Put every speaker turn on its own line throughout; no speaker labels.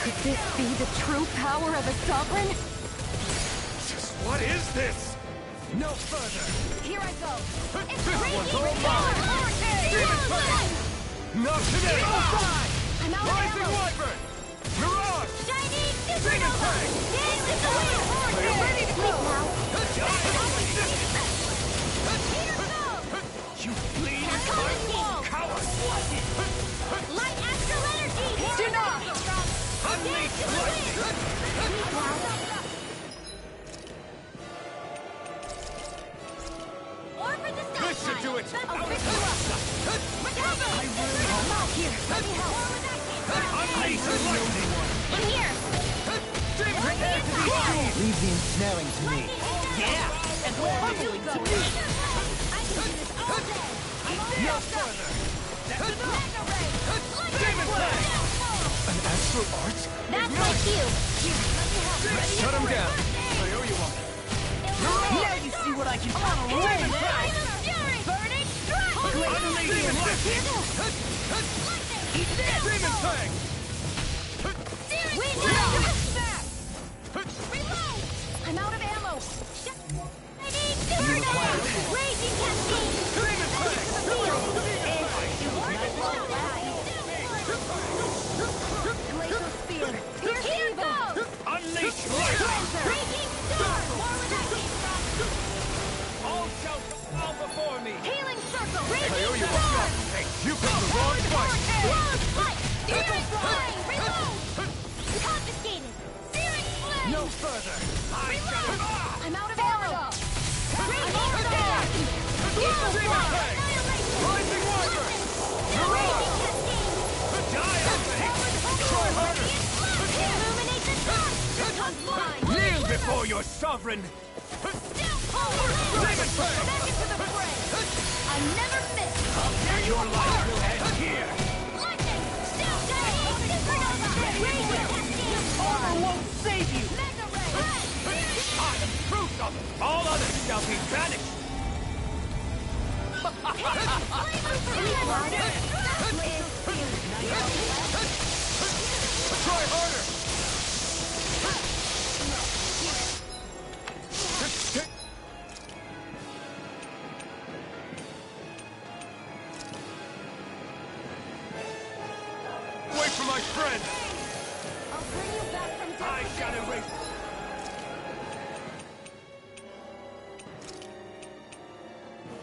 Could this be the true power of a sovereign?
Just what is this? No further.
Here I go. It's
This
Raging
one's all
Power!
Demon Flame! Not today!
I'm out of
Rising
ammo!
Wyvern! Mirage!
Shining
Demon
Supernova!
Flame!
Dance with the wind!
Are you ready to go? You flee my coward!
Light astral energy! Do not!
Unleash lightning!
Or for the sky
This should do it!
I'll pick you up! Here, let me help!
Unleash lightning!
In here!
Prepare to be seized!
Leave the ensnaring to me.
Yeah! And where are you going? I can do this all day! I'm all
No
wrapped up!
further!
Mega Ray!
Demon Flame! An astral art?
That's my cue! Here, let me help!
Shut him down! I owe you one.
Now you see what I can do.
Demon Flame!
Fury! Burning strike!
Unleash lightning!
Eat this!
Demon Flame!
We know! Reload! I'm out of ammo! I need Supernova! Raging Cascade!
Demon Flame!
Glacial Spear! Pierce evil!
Unleash lightning!
Raging Storm! More where that came from!
All shall fall before me!
Healing Circle!
I owe
Raging
you
Storm!
one. Hey, you picked the wrong fight!
Close fight! Spirit Flame! Reload! Confiscated! Spirit Flame!
No further! I shall...
I'm out of ammo! Raging Storm!
Demon Flame! Rising Wyvern!
Raging Cascade!
Die already! Try harder!
Illuminate the dark! Become blind!
Kneel before your sovereign!
Demon Flame! Back into the fray! I never miss!
Your life will end here!
Lightning! Still shining! Supernova! Raging Cascade!
Armor won't save you.
Mega Ray!
I am proof of it! All others shall be banished! Try harder! Wait for my friend!
I'll bring you back from death.
I shall erase...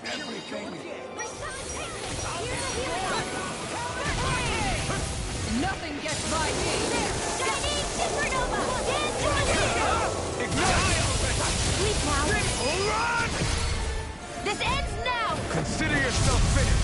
Everything...
Nothing gets by me! Shining Supernova! Dance to the
Ignite!
Sleep now!
Run!
This ends now!
Consider yourself finished!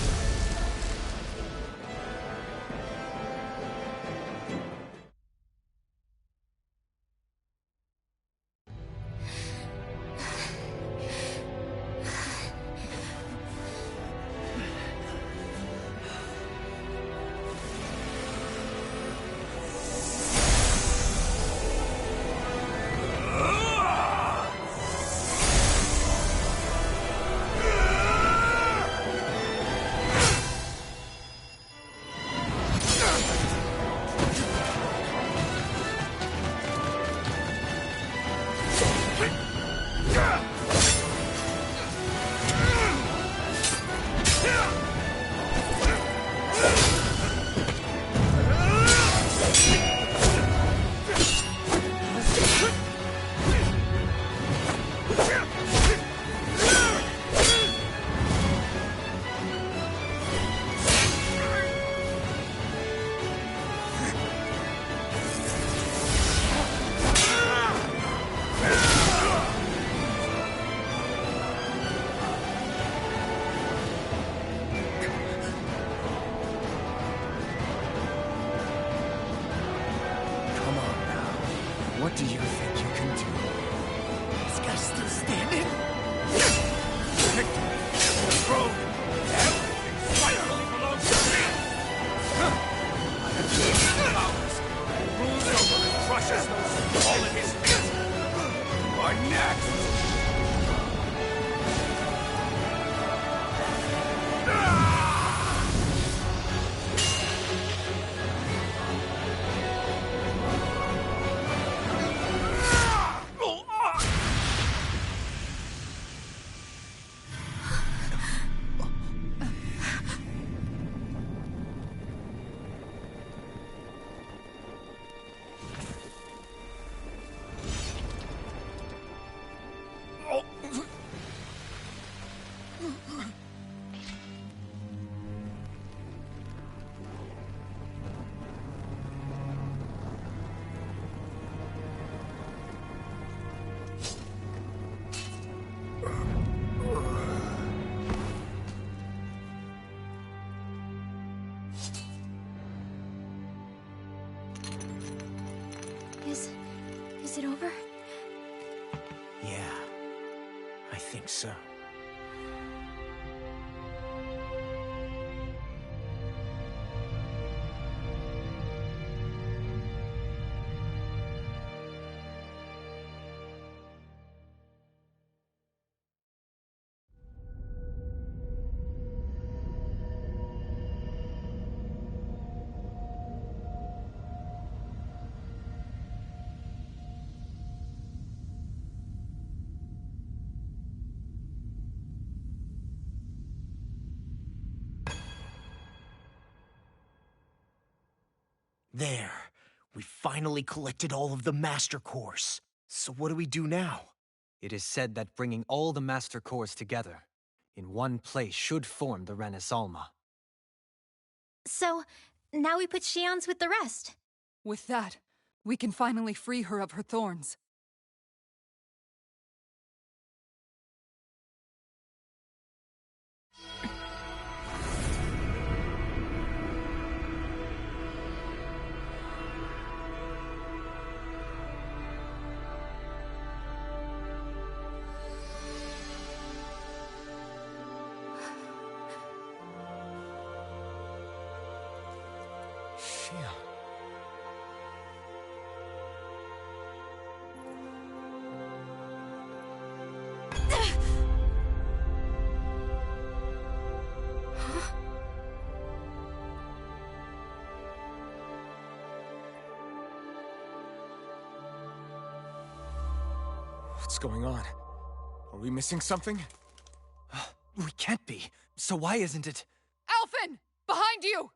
What do you think you can do? This guy's still standing? Victory! The throne! Everything finally belongs to me! I have gained powers. Rules over and crushes those who fall at his feet! You are next!
Is it over?
Yeah, I think so. There. We finally collected all of the Master Cores. So what do we do now?
It is said that bringing all the Master Cores together in one place should form the Renis Alma.
So, now we put Shion's with the rest.
With that, we can finally free her of her thorns.
Shion.
What's going on? Are we missing something?
We can't be. So why isn't it?
Alphen! Behind you!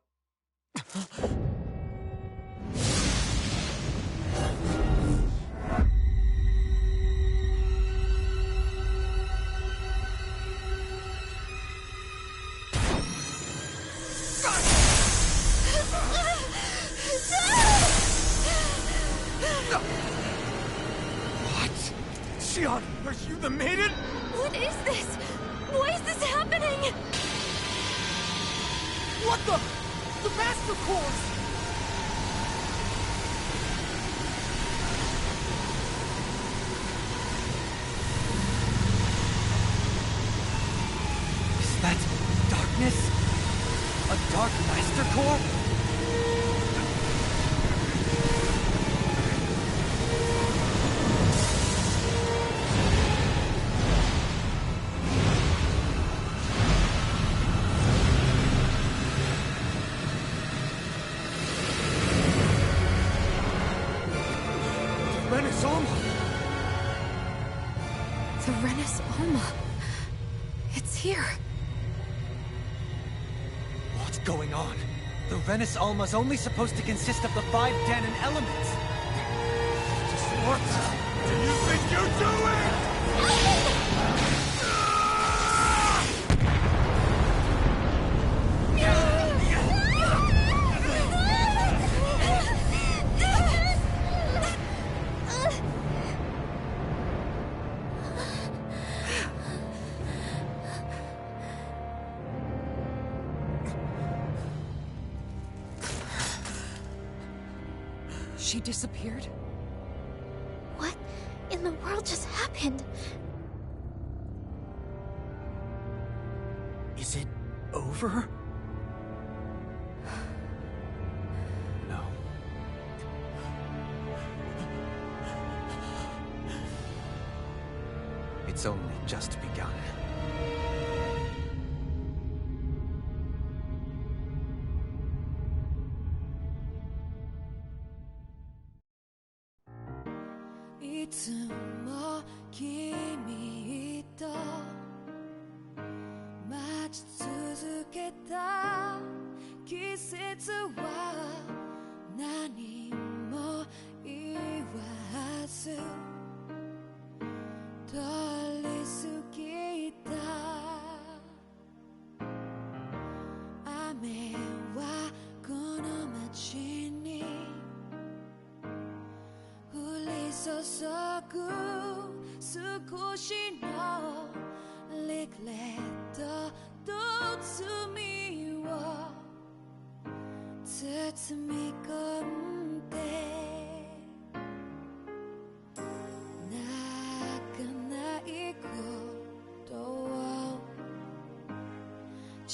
What? Shion, are you the maiden?
What is this? Why is this happening?
What the? The Master Cores!
Is that darkness? A Dark Master Core?
Renis Alma!
The Renis Alma. It's here.
What's going on? The Renis Alma's only supposed to consist of the 5 Danon elements.
What do you think you're doing?
She disappeared?
What in the world just happened?
Is it over?
No. It's only just begun.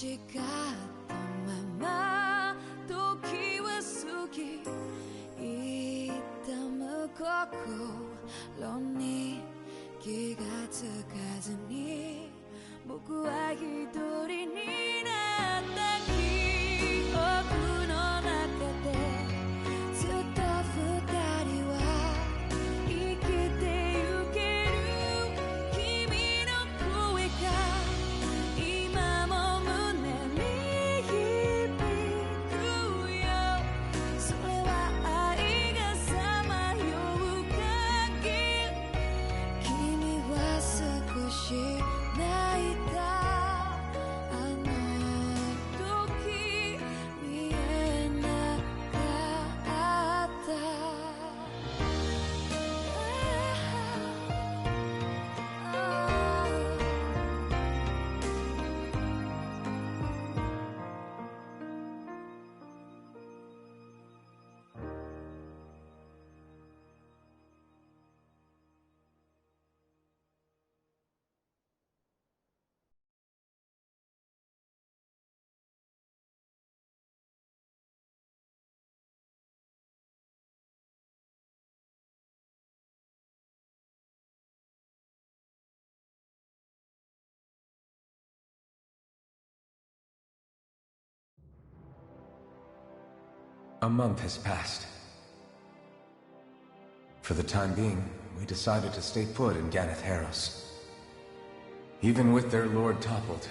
誓ったまま時は過ぎ痛む心に気がつかずに僕は一人になった記憶の中でずっと二人は生きてゆける君の声が今も胸に響くよそれは愛がさまよう限り君は少し泣いたあの時見えなかった
A month has passed. For the time being, we decided to stay put in Ganeth Haros. Even with their lord toppled,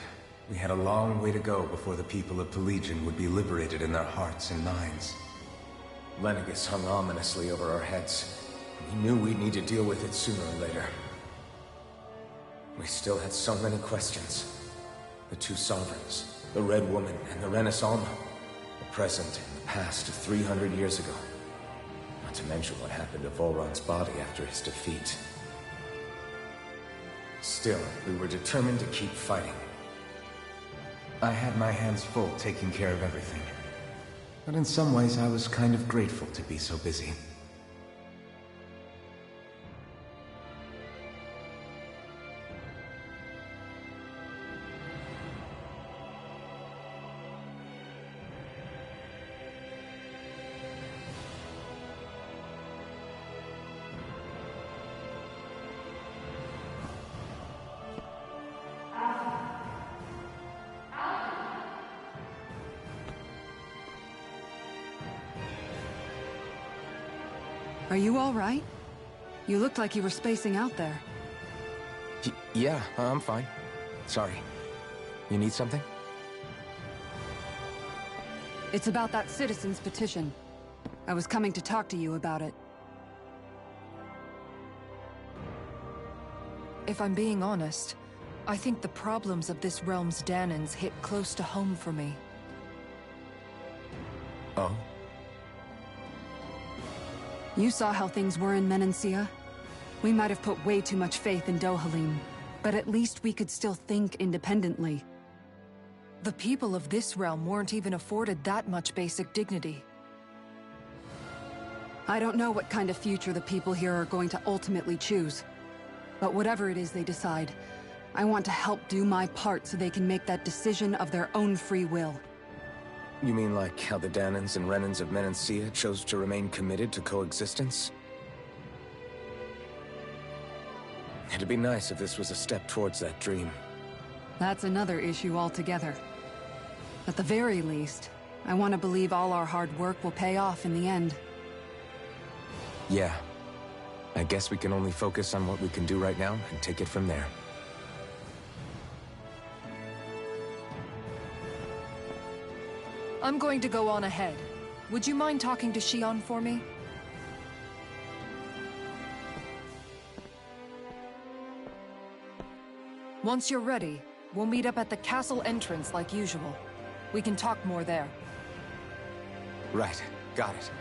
we had a long way to go before the people of Pelegion would be liberated in their hearts and minds. Lenegis hung ominously over our heads. We knew we'd need to deal with it sooner or later. We still had so many questions. The two sovereigns, the Red Woman and the Renis Alma, the present and the past of 300 years ago. Not to mention what happened to Volron's body after his defeat. Still, we were determined to keep fighting. I had my hands full taking care of everything. But in some ways, I was kind of grateful to be so busy.
Are you all right? You looked like you were spacing out there.
Yeah, I'm fine. Sorry. You need something?
It's about that citizen's petition. I was coming to talk to you about it. If I'm being honest, I think the problems of this realm's Dahnans hit close to home for me.
Oh?
You saw how things were in Menancia. We might have put way too much faith in Dohalim, but at least we could still think independently. The people of this realm weren't even afforded that much basic dignity. I don't know what kind of future the people here are going to ultimately choose. But whatever it is they decide, I want to help do my part so they can make that decision of their own free will.
You mean like how the Dahnans and Renans of Menancia chose to remain committed to coexistence? It'd be nice if this was a step towards that dream.
That's another issue altogether. At the very least, I want to believe all our hard work will pay off in the end.
Yeah. I guess we can only focus on what we can do right now and take it from there.
I'm going to go on ahead. Would you mind talking to Xion for me? Once you're ready, we'll meet up at the castle entrance like usual. We can talk more there.
Right. Got it.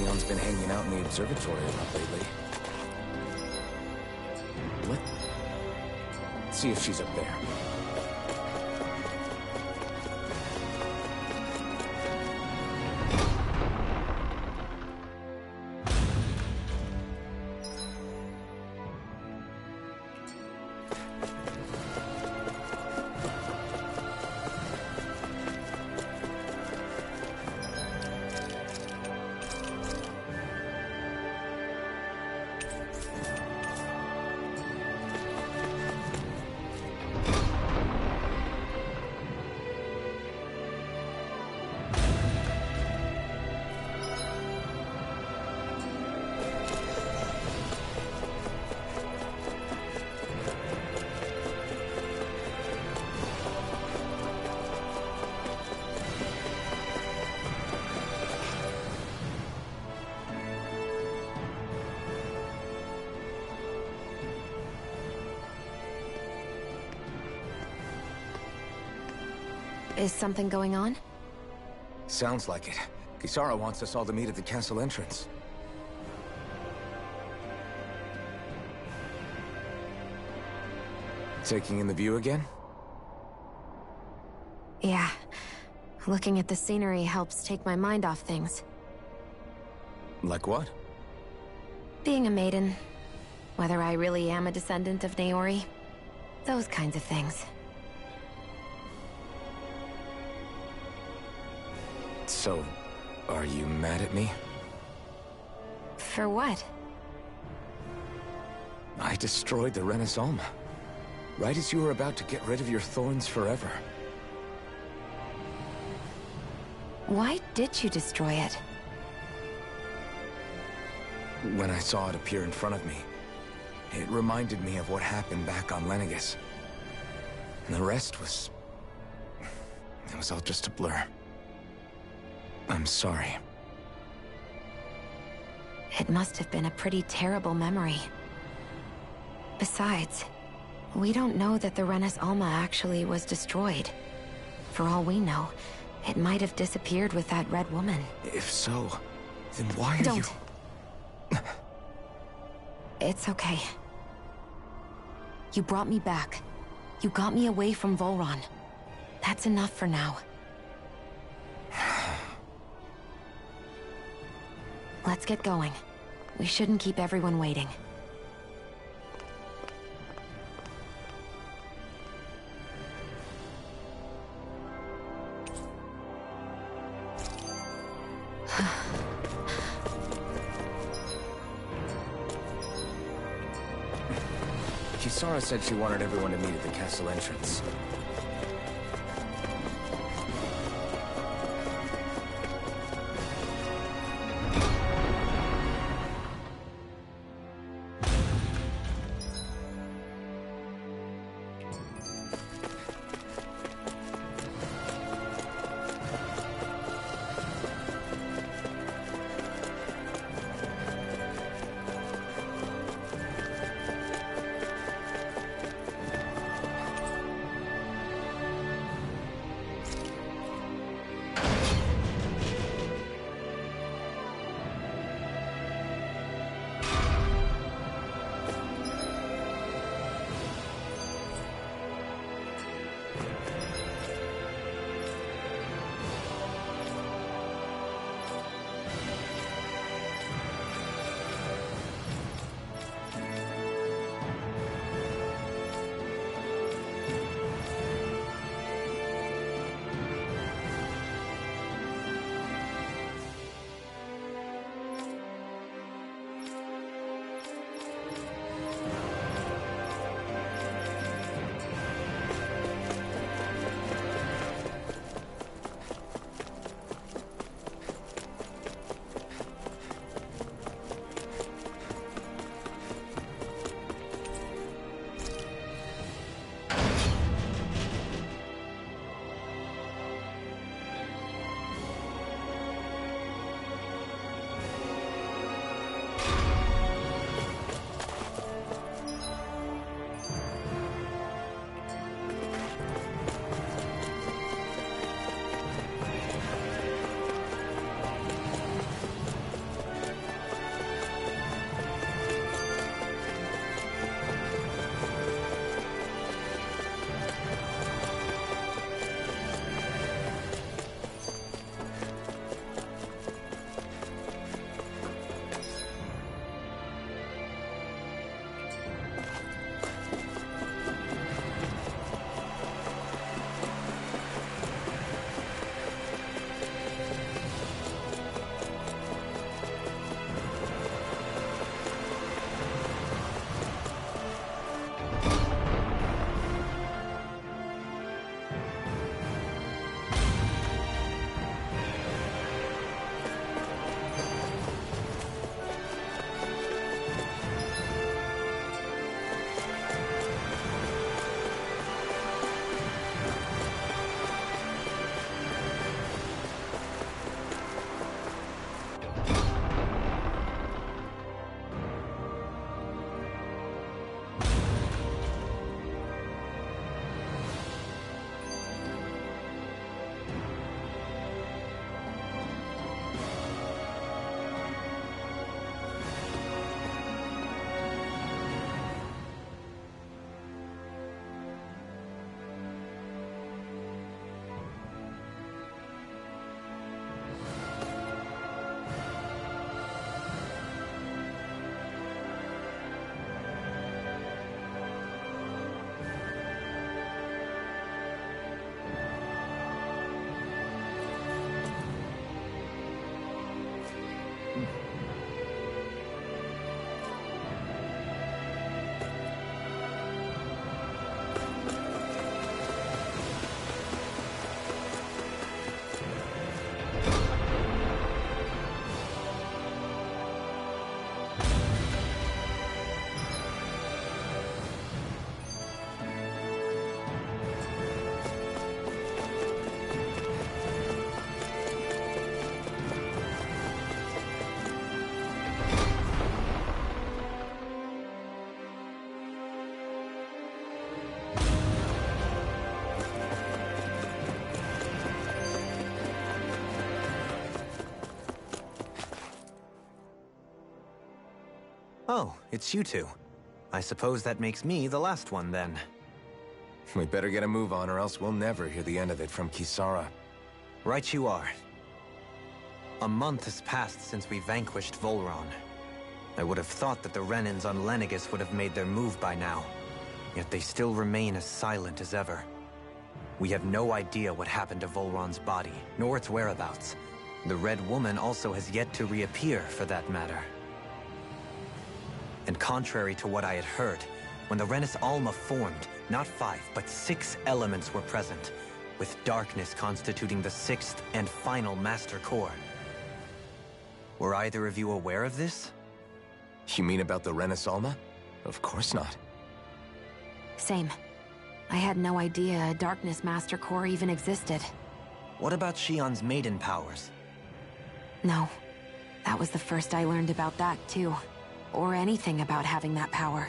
Shionne's been hanging out in the observatory a lot lately. Let's see if she's up there.
Is something going on?
Sounds like it. Kisara wants us all to meet at the castle entrance. Taking in the view again?
Yeah. Looking at the scenery helps take my mind off things.
Like what?
Being a maiden. Whether I really am a descendant of Naori. Those kinds of things.
So, are you mad at me?
For what?
I destroyed the Renis Alma. Right as you were about to get rid of your thorns forever.
Why did you destroy it?
When I saw it appear in front of me, it reminded me of what happened back on Lenegis. And the rest was... it was all just a blur. I'm sorry.
It must have been a pretty terrible memory. Besides, we don't know that the Renis Alma actually was destroyed. For all we know, it might have disappeared with that red woman.
If so, then why are you...
Don't. It's okay. You brought me back. You got me away from Volron. That's enough for now. Let's get going. We shouldn't keep everyone waiting.
Kisara said she wanted everyone to meet at the castle entrance.
Oh, it's you two. I suppose that makes me the last one, then.
We better get a move on, or else we'll never hear the end of it from Kisara.
Right you are. A month has passed since we vanquished Volron. I would have thought that the Renans on Lenegis would have made their move by now. Yet they still remain as silent as ever. We have no idea what happened to Volron's body, nor its whereabouts. The Red Woman also has yet to reappear, for that matter. And contrary to what I had heard, when the Renis Alma formed, not 5, but 6 elements were present, with darkness constituting the 6th and final Master Core. Were either of you aware of this?
You mean about the Renis Alma? Of course not.
Same. I had no idea a Darkness Master Core even existed.
What about Shionne's maiden powers?
No. That was the first I learned about that, too. Or anything about having that power.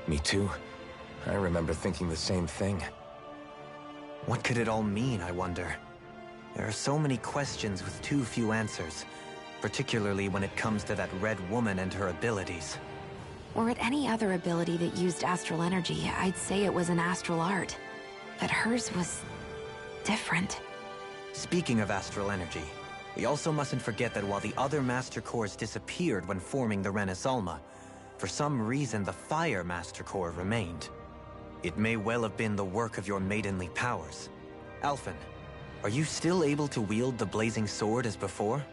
Me too. I remember thinking the same thing.
What could it all mean, I wonder? There are so many questions with too few answers, particularly when it comes to that Red Woman and her abilities.
Or at any other ability that used astral energy, I'd say it was an astral art. But hers was different.
Speaking of astral energy, we also mustn't forget that while the other Master Cores disappeared when forming the Renis Alma, for some reason the Fire Master Core remained. It may well have been the work of your maidenly powers. Alphen, are you still able to wield the blazing sword as before?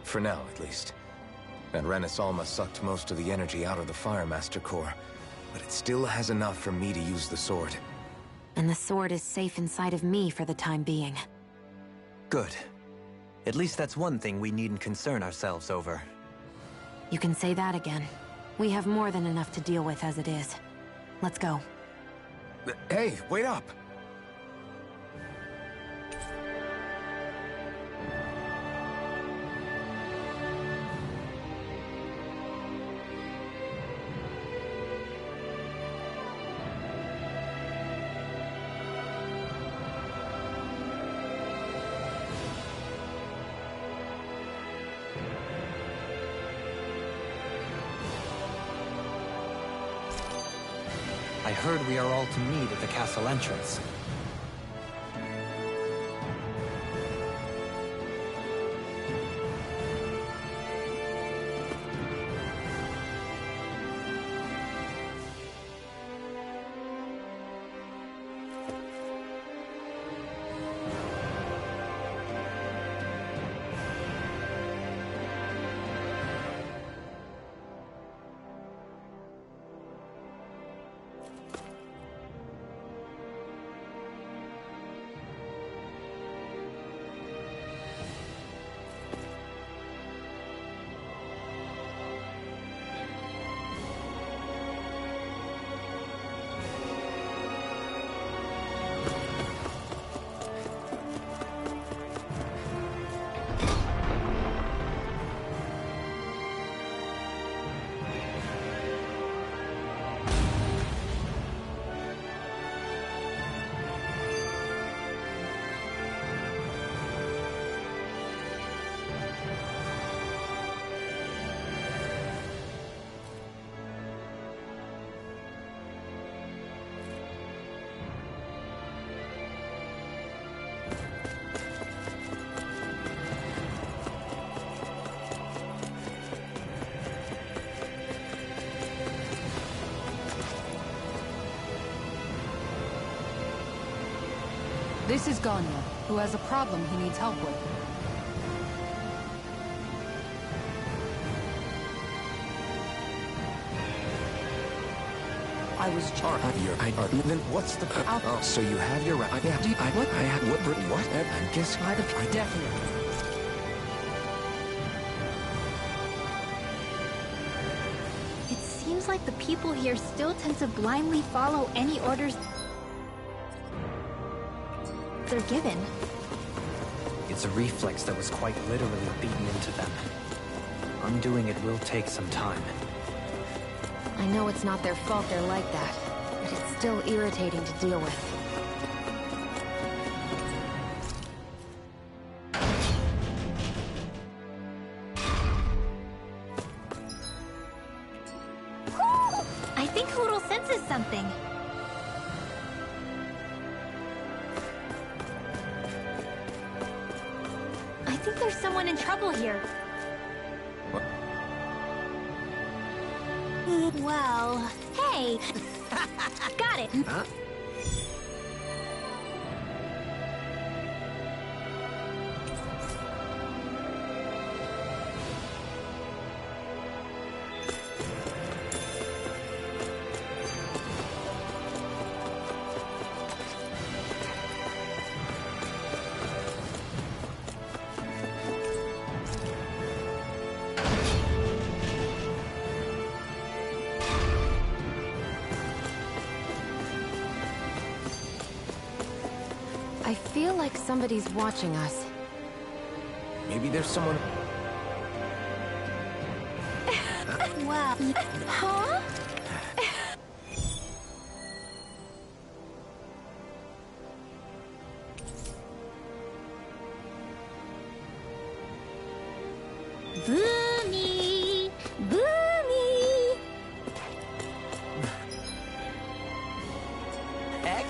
For now, at least. That Renis Alma sucked most of the energy out of the Fire Master Core, but it still has enough for me to use the sword.
And the sword is safe inside of me for the time being.
Good. At least that's one thing we needn't concern ourselves over.
You can say that again. We have more than enough to deal with as it is. Let's go.
Hey, wait up!
I heard we are all to meet at the castle entrance.
This is Ganya, who has a problem he needs help with. I was
Then what's the... Oh, so you have your... What? I have... What? I guess...
Definitely.
It seems like the people here still tend to blindly follow any orders they're given.
It's a reflex that was quite literally beaten into them. Undoing it will take some time.
I know it's not their fault they're like that, but it's still irritating to deal with.
think there's someone in trouble here. Well, hey! Got it!
Huh?
I feel like somebody's watching us.
Maybe there's someone...
Wow.
Huh?
Boomy! Boomy!
Heck?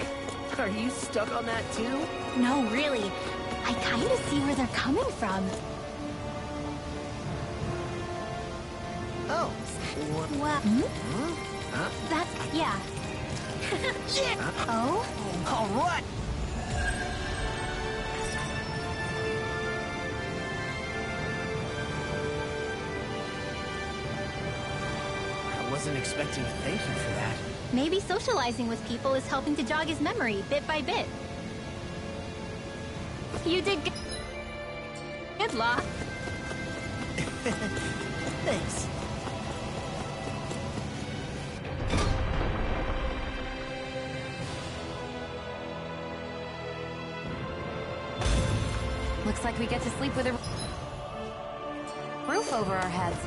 Are you stuck on that too?
No, really. I kinda see where they're coming from.
Oh. What?
Wow.
Huh?
That's... yeah. Yeah! Oh?
All right. I wasn't expecting a thank you for that.
Maybe socializing with people is helping to jog his memory, bit by bit. You did good. Good luck.
Thanks.
Looks like we get to sleep with a roof over our heads.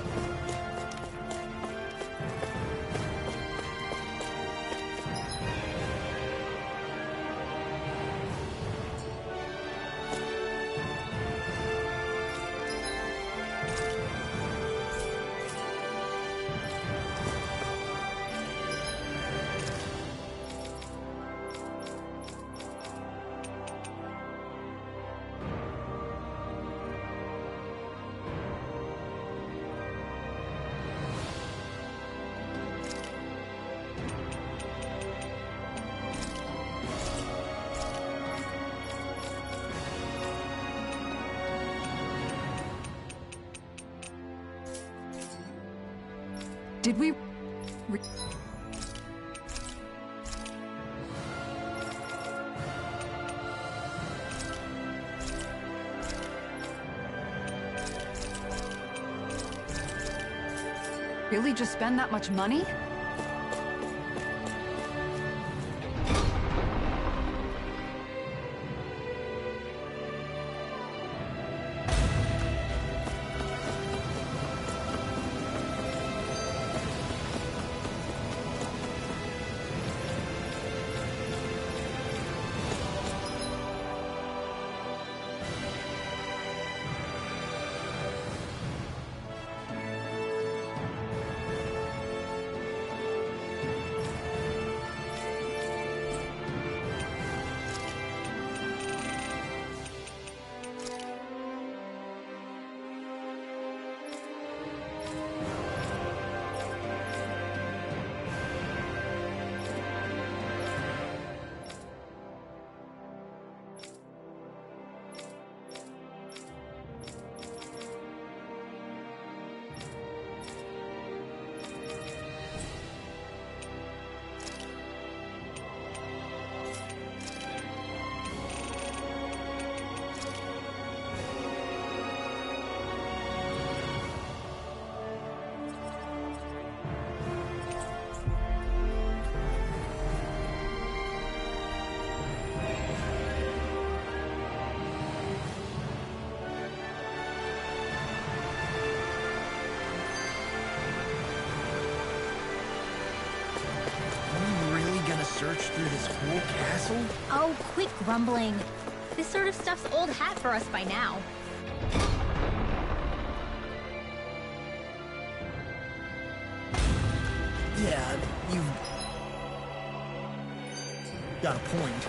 Did we... really just spend that much money?
Search through this whole castle?
Oh, quit grumbling. This sort of stuff's old hat for us by now.
Yeah, you've got a point,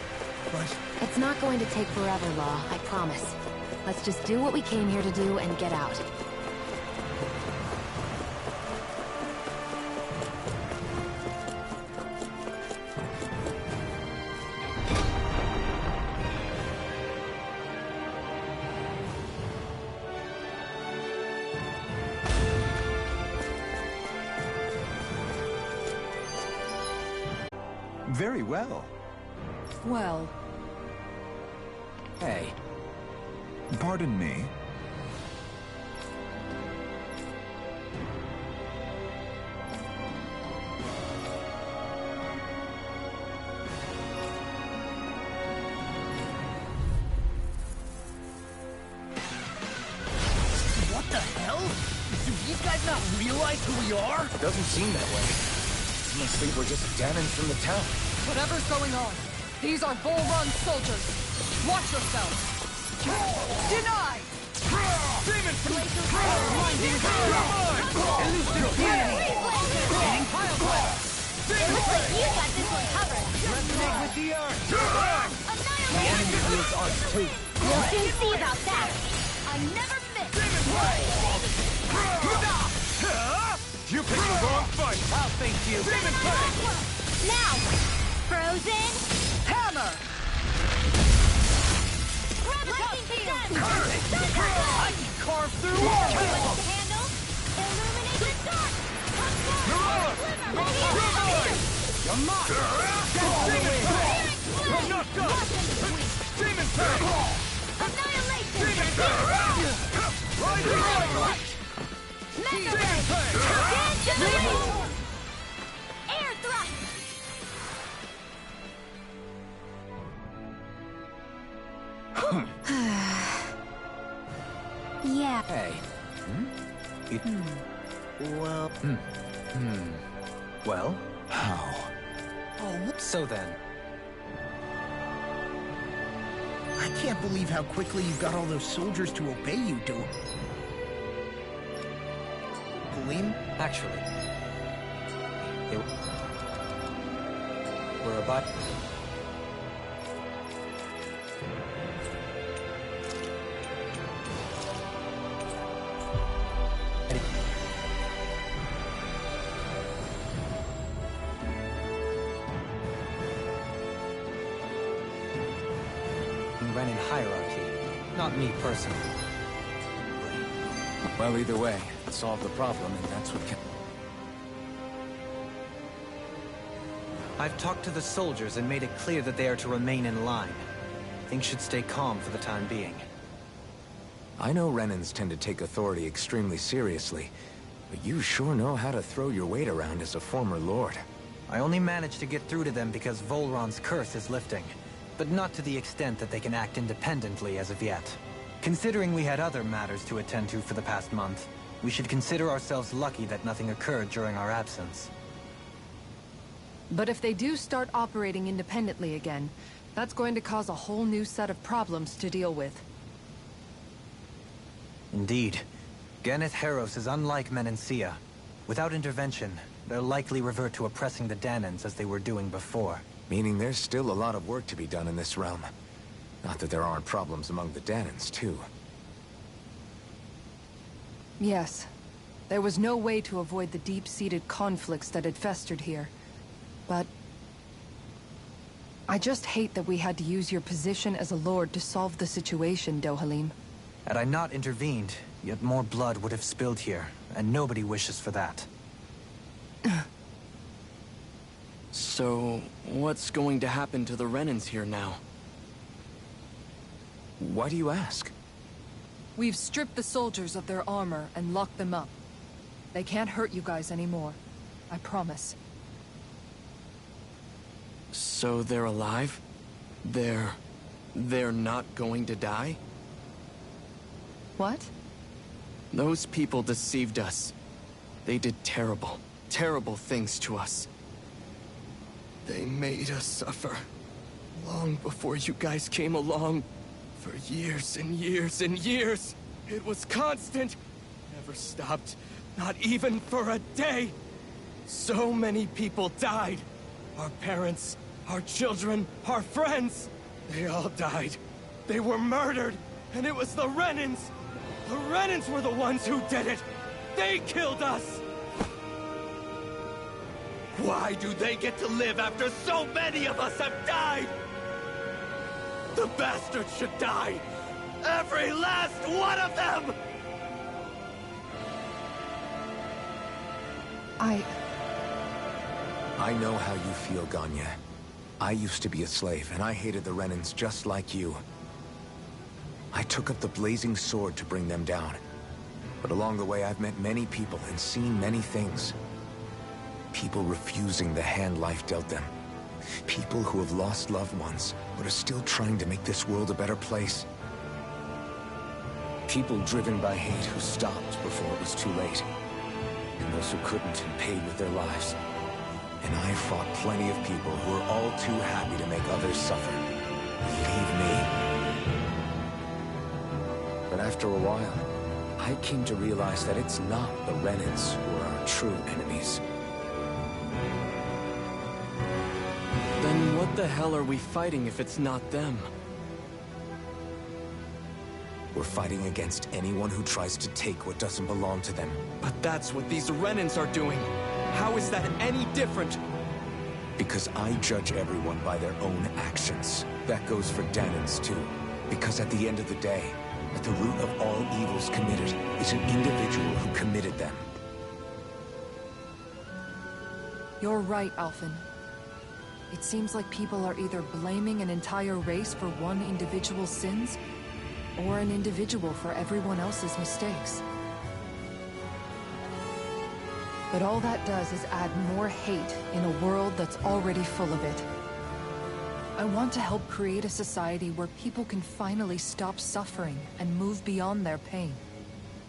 but...
It's not going to take forever, Law, I promise. Let's just do what we came here to do and get out.
Very well.
Well,
Hey,
Pardon me?
What the hell? Do these guys not realize who we are?
doesn't seem that way. Must think we're just Danans from the town.
whatever's going on, these are Volron soldiers. Watch yourselves. Deny!
Demon!
Blinding Elusive Unity! Gaining Pile Blast!
It looks like you got this one covered.
Resonate with the earth!
Annihilate!
The enemy feels ours too.
We'll soon see about that. I never miss.
You picked the wrong fight!
I'll face you.
Demon Plague!
Now, Frozen.
Hammer!
Lightning Field.
I can carve through all
Ready
hell!
to handle? Illuminate the dark.
You're mine!
Demon Plague! I'm not done! Demon Plague!
Annihilation.
Demon Plague! Rising Light!
Mega
Demon
Ray.
Plague!
Dance to the rain. Air thrust. Yeah.
Hey.
Well,
Well,
How?
so then,
I can't believe how quickly you got all those soldiers to obey you, Halim?
actually, they were about... Renin hierarchy, not me personally.
Well, either way, it solved the problem, and that's what
I've talked to the soldiers and made it clear that they are to remain in line. Things should stay calm for the time being.
I know Renans tend to take authority extremely seriously, but you sure know how to throw your weight around as a former lord.
I only managed to get through to them because Volron's curse is lifting, but not to the extent that they can act independently as of yet. Considering we had other matters to attend to for the past month, we should consider ourselves lucky that nothing occurred during our absence.
But if they do start operating independently again, that's going to cause a whole new set of problems to deal with.
Indeed. Ganeth Heros is unlike Menancia. Without intervention, they'll likely revert to oppressing the Danans as they were doing before.
Meaning there's still a lot of work to be done in this realm. Not that there aren't problems among the Danans, too.
Yes. There was no way to avoid the deep-seated conflicts that had festered here. But... I just hate that we had to use your position as a lord to solve the situation, Dohalim.
Had I not intervened, yet more blood would have spilled here, and nobody wishes for that.
So, what's going to happen to the Renans here now?
Why do you ask?
We've stripped the soldiers of their armor and locked them up. They can't hurt you guys anymore. I promise.
So they're alive? They're not going to die?
What?
Those people deceived us. They did terrible, terrible things to us. They made us suffer. Long before you guys came along. For years and years and years. It was constant. Never stopped. Not even for a day. So many people died. Our parents, our children, our friends. They all died. They were murdered. And it was the Renans! The Renans were the ones who did it! They killed us! Why do they get to live after so many of us have died? The bastards should die! Every last one of them!
I know how you feel, Ganya. I used to be a slave, and I hated the Renans just like you. I took up the blazing sword to bring them down. But along the way, I've met many people and seen many things. People refusing the hand life dealt them. People who have lost loved ones, but are still trying to make this world a better place. People driven by hate who stopped before it was too late. And those who couldn't and paid with their lives. And I fought plenty of people who were all too happy to make others suffer. Believe me. But after a while, I came to realize that it's not the Renans who are our true enemies.
Then what the hell are we fighting if it's not them?
We're fighting against anyone who tries to take what doesn't belong to them.
But that's what these Renans are doing! How is that any different?
Because I judge everyone by their own actions. That goes for Dahnans too. Because at the end of the day, at the root of all evils committed is an individual who committed them.
You're right, Alphen. It seems like people are either blaming an entire race for one individual's sins, or an individual for everyone else's mistakes. But all that does is add more hate in a world that's already full of it. I want to help create a society where people can finally stop suffering and move beyond their pain.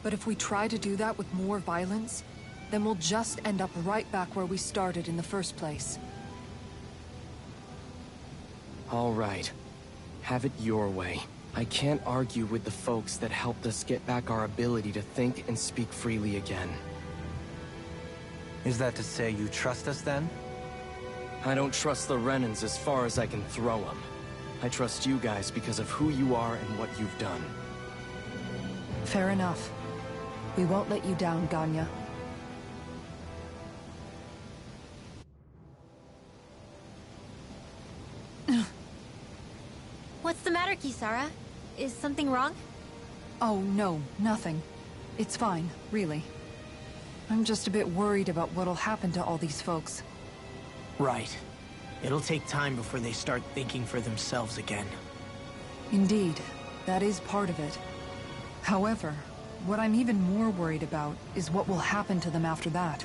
But if we try to do that with more violence, then we'll just end up right back where we started in the first place.
All right. Have it your way. I can't argue with the folks that helped us get back our ability to think and speak freely again.
Is that to say you trust us then?
I don't trust the Renans as far as I can throw them. I trust you guys because of who you are and what you've done.
Fair enough. We won't let you down, Ganya.
What's the matter, Kisara? Is something wrong?
Oh, no, nothing. It's fine, really. I'm just a bit worried about what'll happen to all these folks.
Right. It'll take time before they start thinking for themselves again.
Indeed, that is part of it. However, what I'm even more worried about is what will happen to them after that.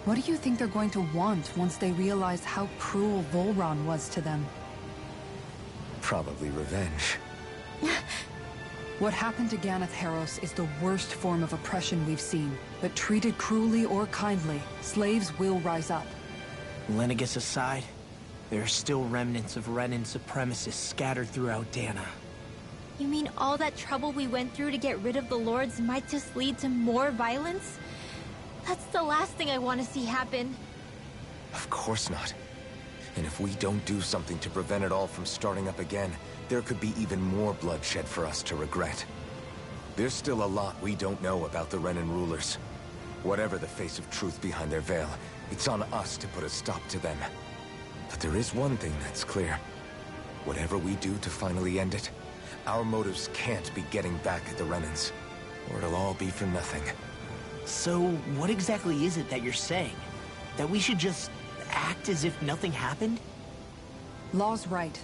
What do you think they're going to want once they realize how cruel Volron was to them?
Probably revenge.
What happened to Ganeth Haros is the worst form of oppression we've seen, but treated cruelly or kindly, slaves will rise up.
Lenegis aside, there are still remnants of Renan supremacists scattered throughout Dahna.
You mean all that trouble we went through to get rid of the Lords might just lead to more violence? That's the last thing I want to see happen.
Of course not. And if we don't do something to prevent it all from starting up again, there could be even more bloodshed for us to regret. There's still a lot we don't know about the Renan rulers. Whatever the face of truth behind their veil, it's on us to put a stop to them. But there is one thing that's clear. Whatever we do to finally end it, our motives can't be getting back at the Renans, or it'll all be for nothing.
So, what exactly is it that you're saying? That we should just act as if nothing happened?
Law's right.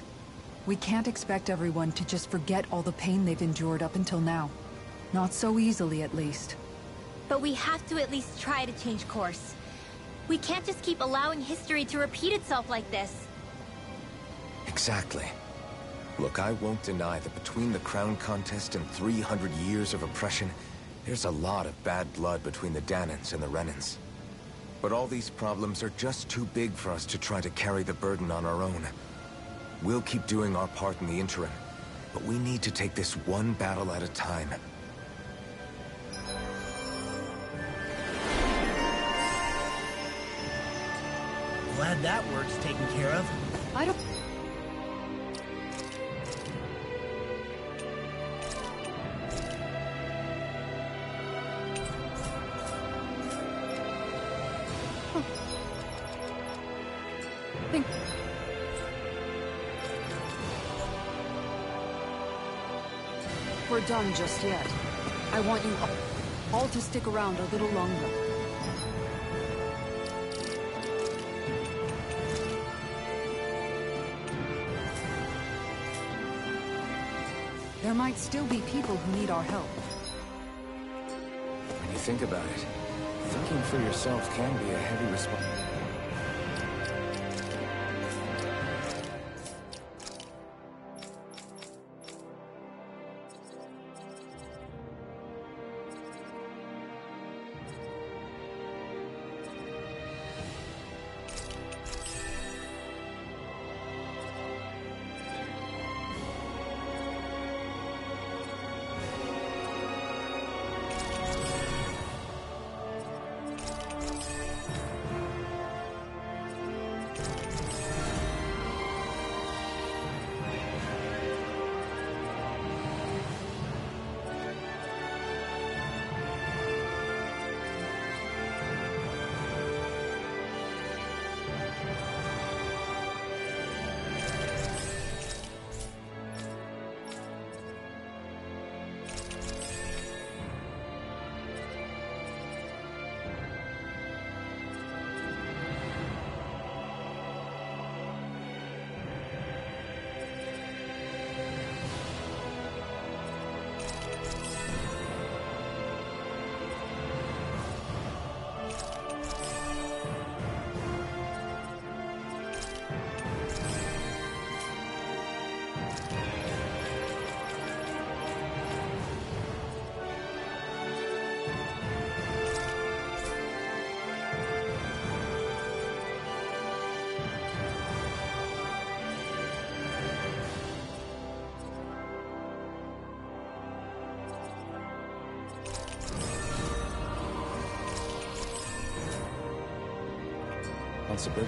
We can't expect everyone to just forget all the pain they've endured up until now. Not so easily, at least.
But we have to at least try to change course. We can't just keep allowing history to repeat itself like this.
Exactly. Look, I won't deny that between the crown contest and 300 years of oppression, there's a lot of bad blood between the Dahnans and the Renans. But all these problems are just too big for us to try to carry the burden on our own. We'll keep doing our part in the interim, but we need to take this one battle at a time.
Glad that work's taken care of.
I don't... we're done just yet. I want you all to stick around a little longer. There might still be people who need our help.
When you think about it, thinking for yourself can be a heavy responsibility.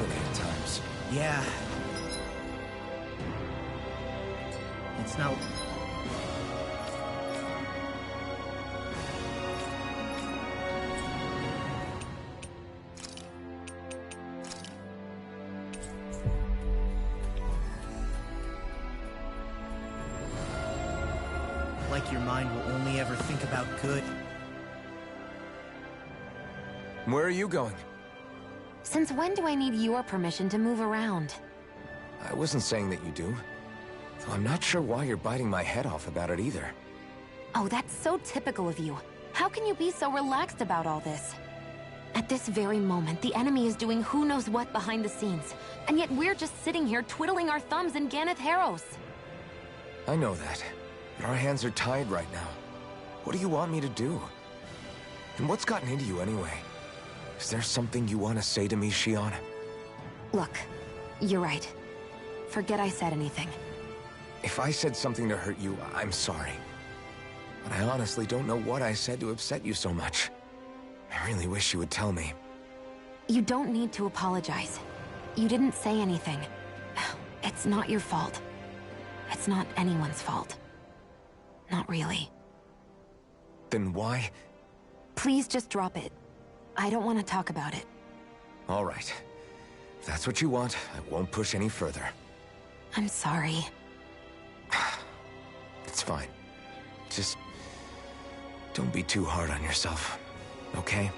At times.
Yeah. It's not... like your mind will only ever think about good.
Where are you going?
Since when do I need your permission to move around?
I wasn't saying that you do. Though I'm not sure why you're biting my head off about it either.
Oh, that's so typical of you. How can you be so relaxed about all this? At this very moment, the enemy is doing who knows what behind the scenes. And yet we're just sitting here twiddling our thumbs in Ganeth Haros.
I know that. But our hands are tied right now. What do you want me to do? And what's gotten into you anyway? Is there something you want to say to me, Shionne?
Look, you're right. Forget I said anything.
If I said something to hurt you, I'm sorry. But I honestly don't know what I said to upset you so much. I really wish you would tell me.
You don't need to apologize. You didn't say anything. It's not your fault. It's not anyone's fault. Not really.
Then why?
Please just drop it. I don't want to talk about it.
All right. If that's what you want, I won't push any further.
I'm sorry.
It's fine. Just... don't be too hard on yourself, okay?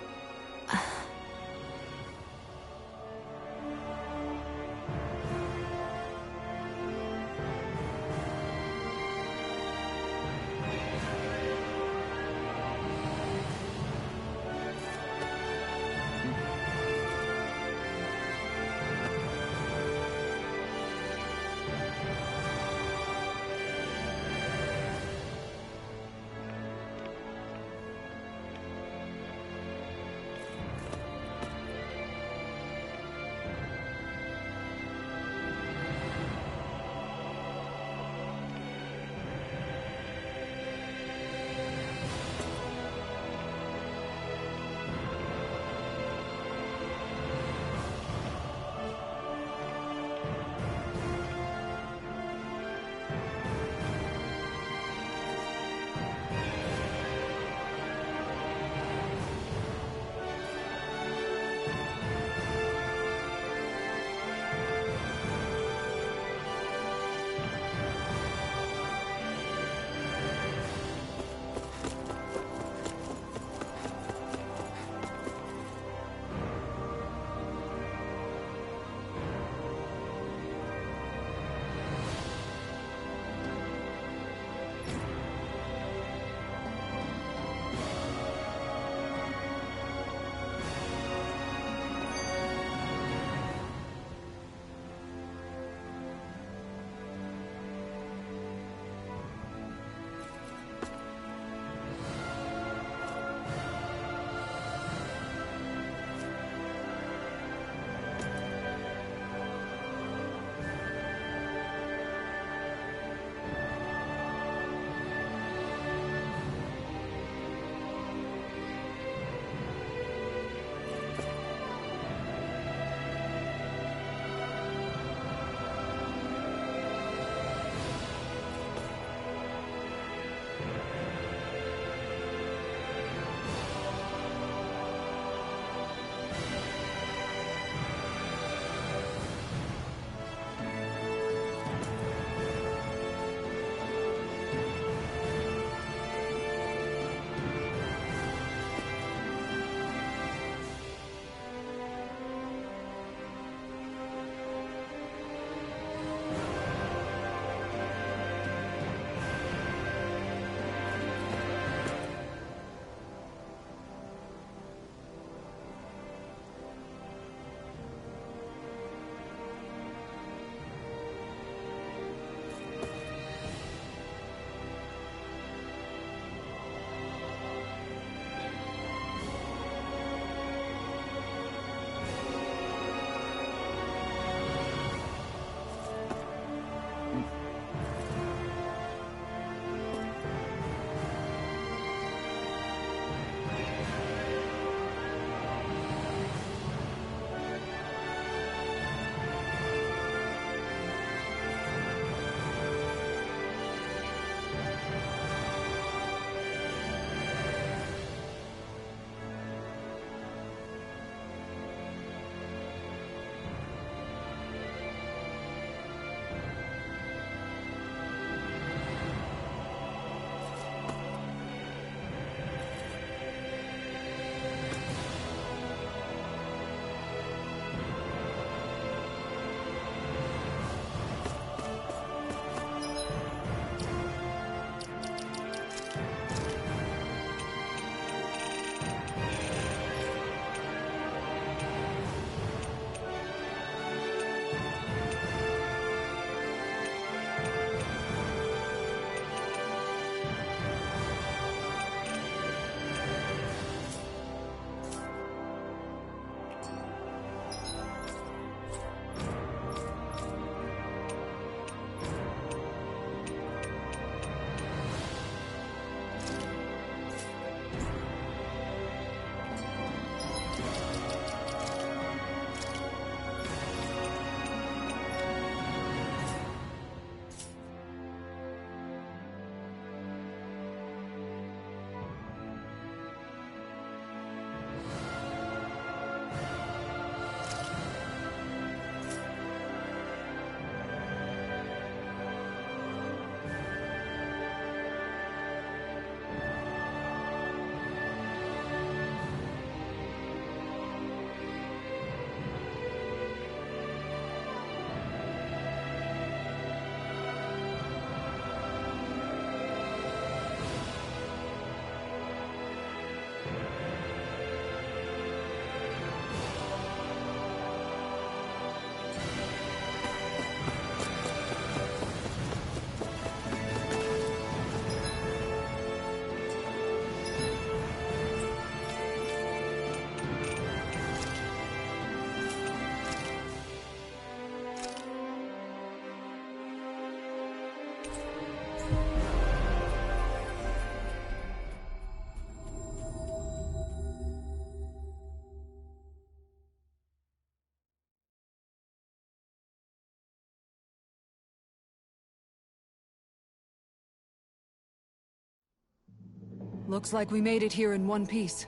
Looks like we made it here in one piece.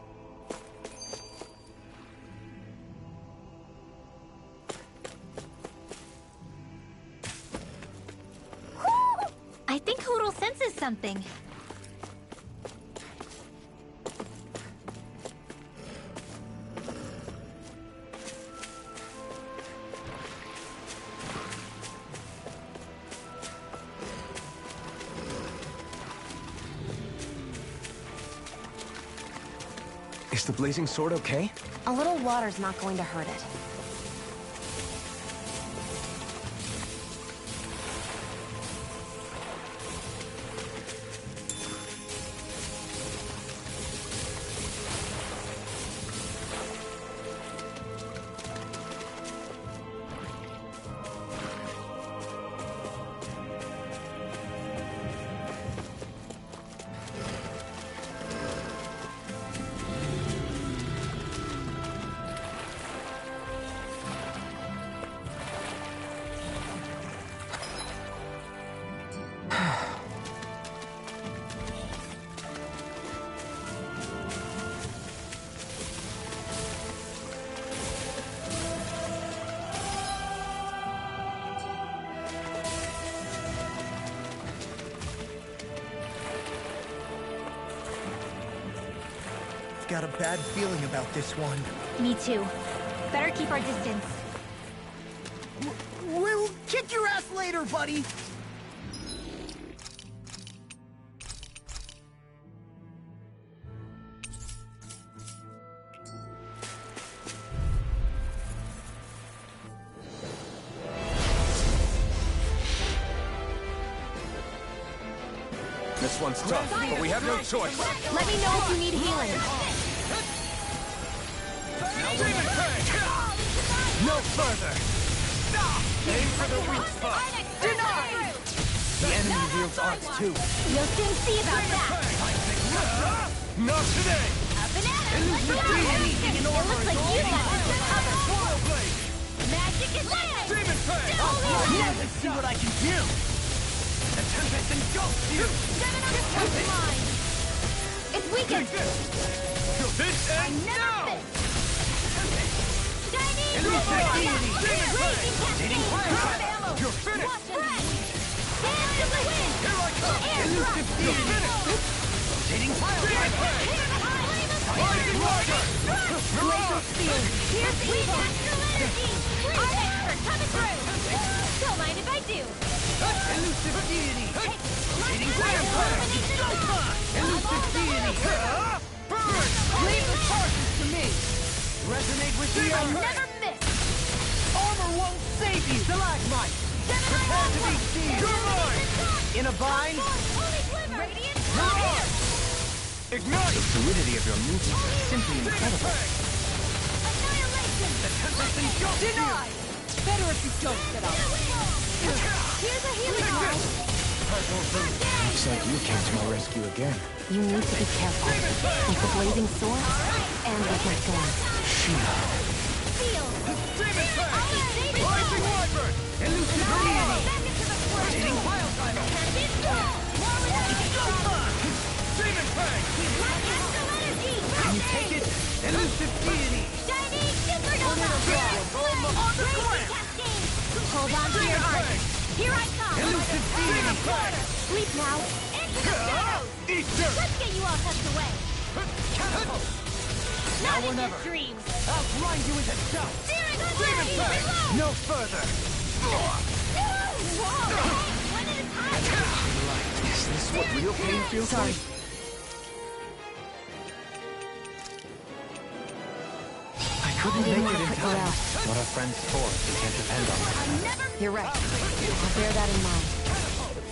I think Hootle senses something.
Is the blazing sword okay?
A little water's not going to hurt it.
Got a bad feeling about this one.
Me too. Better keep our distance.
We'll kick your ass later, buddy!
This one's tough, but we have no choice.
Let me know if you need healing.
No further! Aim for the weak spot!
The enemy wields arts too.
You'll soon see about that.
Not today!
Up and at him! Let's go! It looks like you got this covered. Magic is there!
Demon Fang!
Let's see what I can do! The Tempest engulfs you!
It's weakened!
This ends now!
Chinese!
You're finished!
Stand to the wind!
Here I come!
Elusive
You're
deity!
finished!
Rotating pile
Demon
driver!
Fang! Rising Rider!
Glacial steel!
Here's the evil! Our expert coming through! Don't mind if I do!
Elusive deity! Rotating pile driver! Elusive deity!
Burn!
Leave the charges to me! Resonate with the
I'll
earth!
never miss!
Armor won't save you! Stalagmite! Prepare to be seized!
You're mine!
In a bind!
Radiant
Ignite!
The fluidity of your movements is simply incredible.
Annihilation!
Denied! Better if you don't set up!
Here's a healing art!
Looks like you came to my rescue again.
You need to be careful. With the blazing sword, and with my thorns.
Feel!
Demon Fang! Rising Wyvern!
Elusive deity!
Back into the square!
Rotating pile driver!
Demon Fang!
Astral energy!
Can you take it? Elusive deity!
Shining supernova! Raging cascade! Hold on to your heart! Here I come!
Elusive deity!
Sleep now! Into the shadows!
Eat dirt!
Let's get you all tucked away!
Catapult!
Not
or
in
never.
your dreams!
I'll grind you into dust!
Steering on
Demon
ready!
Fang!
Reload!
No further!
One at a time!
Is this what real pain feels
Sorry.
like?
I couldn't
Didn't
make
want
it
to
in
put you
time.
out.
What are friends for if you can't depend on them?
You're right. I'll bear that in mind.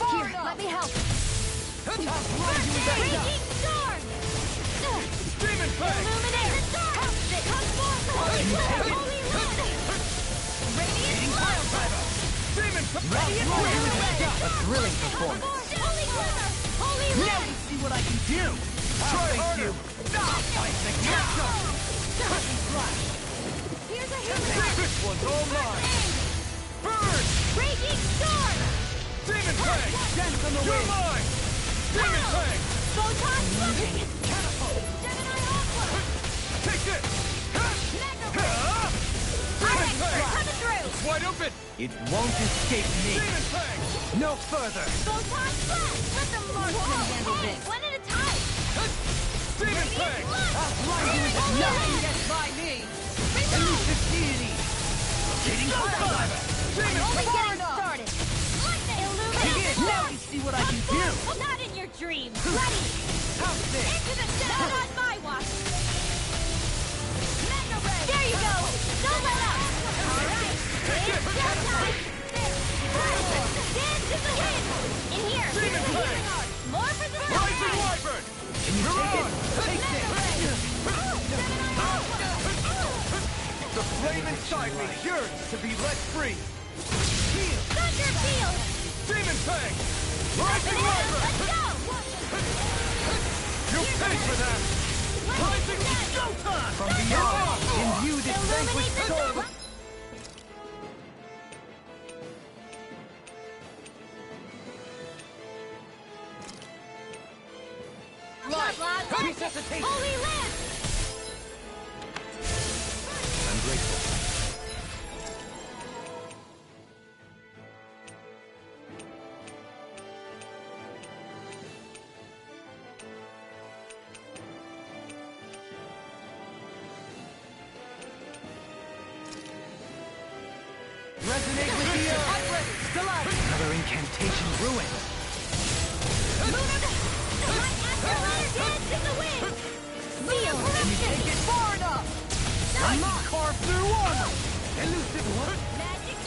Here, let me help.
Raging storm!
Demon Fang!
Illuminate! Come forth! Holy flame! Holy wind! Radiant fire!
Demon Fang!
A thrilling performance.
Holy glimmer! Holy
Now
wind!
we see what I can do!
Try harder!
Here's a healing art!
This one's all mine! Burn!
Raging storm!
Demon Fang!
Dance on the
You're
wind!
mine! Demon Fang!
Photon flushing! Catapult! Gemini Aqua!
Take this!
Mega Ray! Iron coming through!
It's wide open!
It won't escape me.
Demon Fang!
No further.
Photon Flash! Let the marksman handle this! One at a time!
Demon Fang!
Nothing gets by me! Elusive deity!
Getting closer.
Only getting started! Illuminate!
Now you see what I can do.
Not in your dreams! Ready!
How's this?
Into the not on my watch! Mega Ray! There you go! Don't let up! Alright! It's showtime! Dance in the wind! In here!
Demon Fang!
More for the
Rising Wyvern!
Can you take it? Take this.
The flame inside me yearns to be let free!
Thunder Field!
Demon Fang! Rising Wyvern!
Let's go!
You pay for that! Rising Showtime!
From beyond, imbue this vanquished soul. Resuscitation.
Holy Lance!
I'm grateful. Resonate with the earth! Still up! Another incantation ruined!
My afterlife dance in the wind! Seal!
Can you take it far enough? I'm not carved through armor! Elusive what?
Magic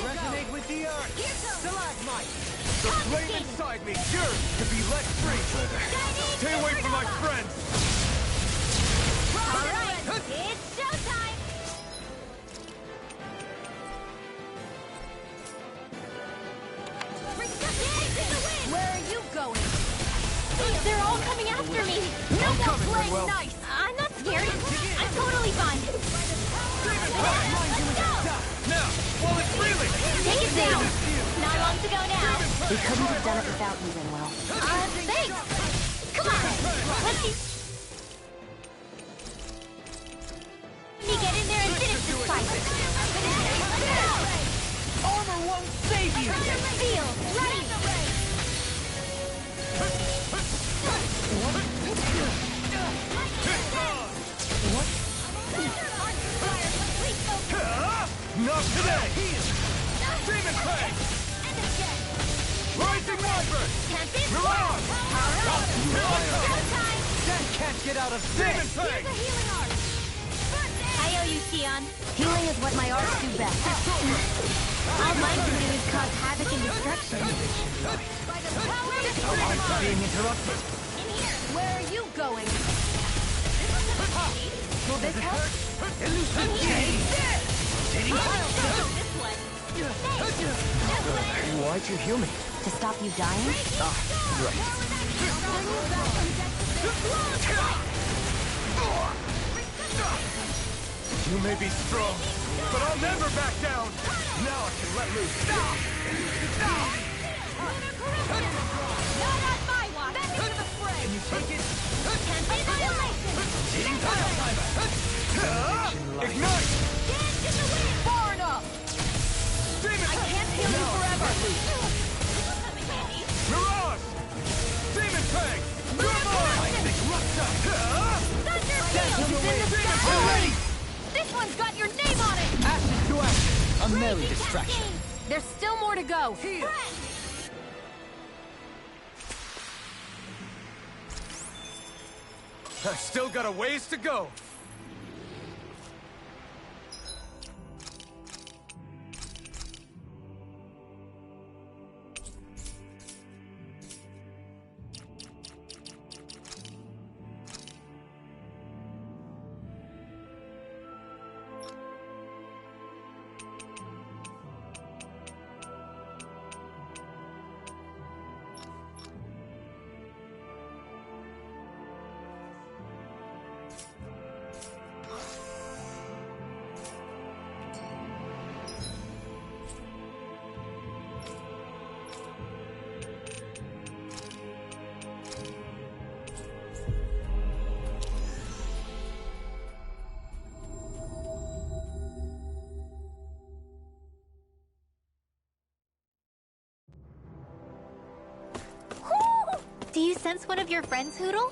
Resonate with the earth! Stalagmite!
The flame inside me yearns to be let free! Stay away from my friends!
Alright, it's showtime! Where are you going?
They're all coming after me!
No more playing
Manuel.
nice!
I'm not scared. I'm totally fine.
Let's go!
Now, while it's reeling!
Take it down. Not long to go now.
We couldn't have done it without you, Rinwell.
Thanks. Come on. Let's see. Me get in there and finish this fight.
Armor won't save you!
Feel ready.
Not today! Demon Fang! Rising Wyvern!
Can't be
You're on!
Showtime!
Death can't get out of
Demon
this!
Fang!
The healing art!
I owe you, Xion.
Healing is what my arts do best.
All mine can do is cause havoc and destruction.
By the power of the
Arts are being interrupted.
In here! Where are you going?
Will this help?
Elusive deity! Rotating pile!
This one!
Why'd you heal me?
To stop you dying?
You may be strong, but I'll never back down! Now I can let loose!
Not on my watch! Back into the fray!
Can you take it?
Can't be violation!
Rotating pile timer!
Ignite!
Dance in the wind! Far enough!
Demon
I can't heal you forever!
A merry distraction.
There's still more to go.
I've still got a ways to go.
Do you sense one of your friends, Hootle?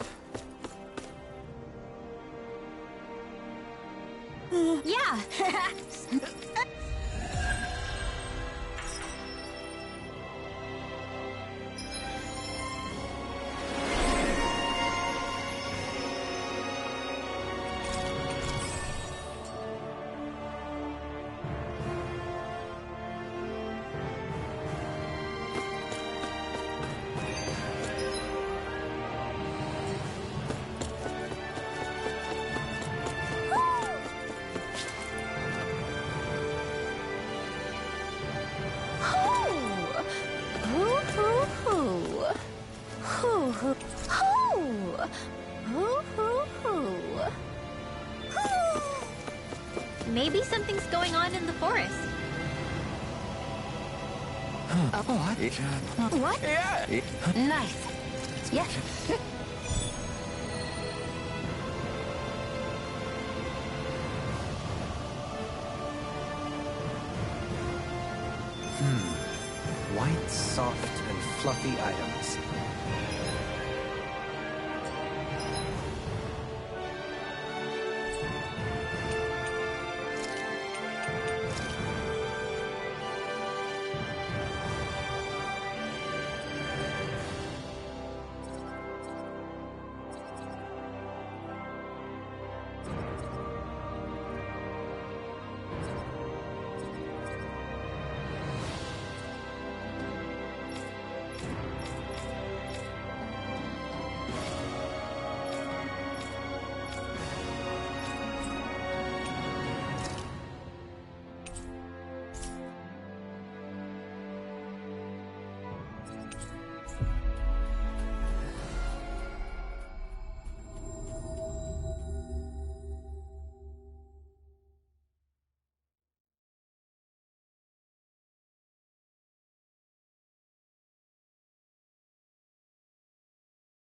Yeah. Maybe something's going on in the forest.
What?
Yeah.
Nice. Yeah.
White, soft, and fluffy items.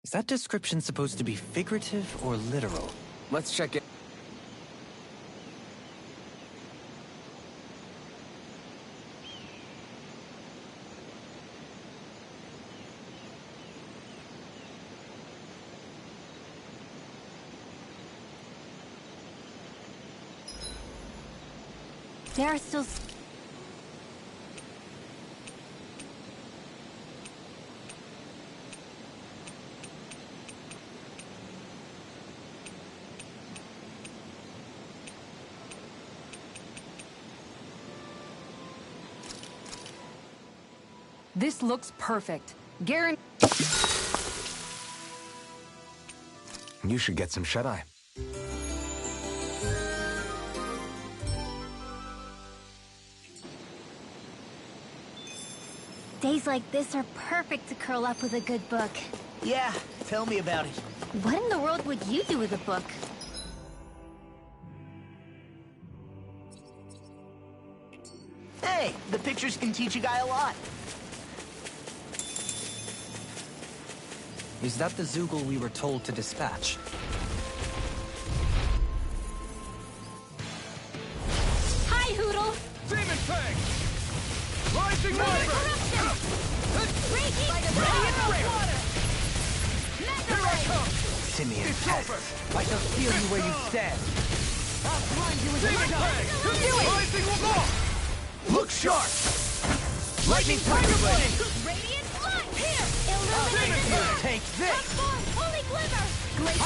Is that description supposed to be figurative or literal?
Let's check it.
There are still...
This looks perfect. Guaranteed.
You should get some shut-eye.
Days like this are perfect to curl up with a good book.
Yeah, tell me about it.
What in the world would you do with a book?
Hey, the pictures can teach a guy a lot.
Is that the Zoogle we were told to dispatch?
Hi, Hootle!
Demon Fang! Rising Water!
Raging
Water! Here I come!
Simeon,
It's over!
I shall steal you where you stand.
Demon Fang! Rising Water! sharp! Lightning Tiger Blade!
Radiant light! Here! Illuminated!
Take this!
Holy glimmer!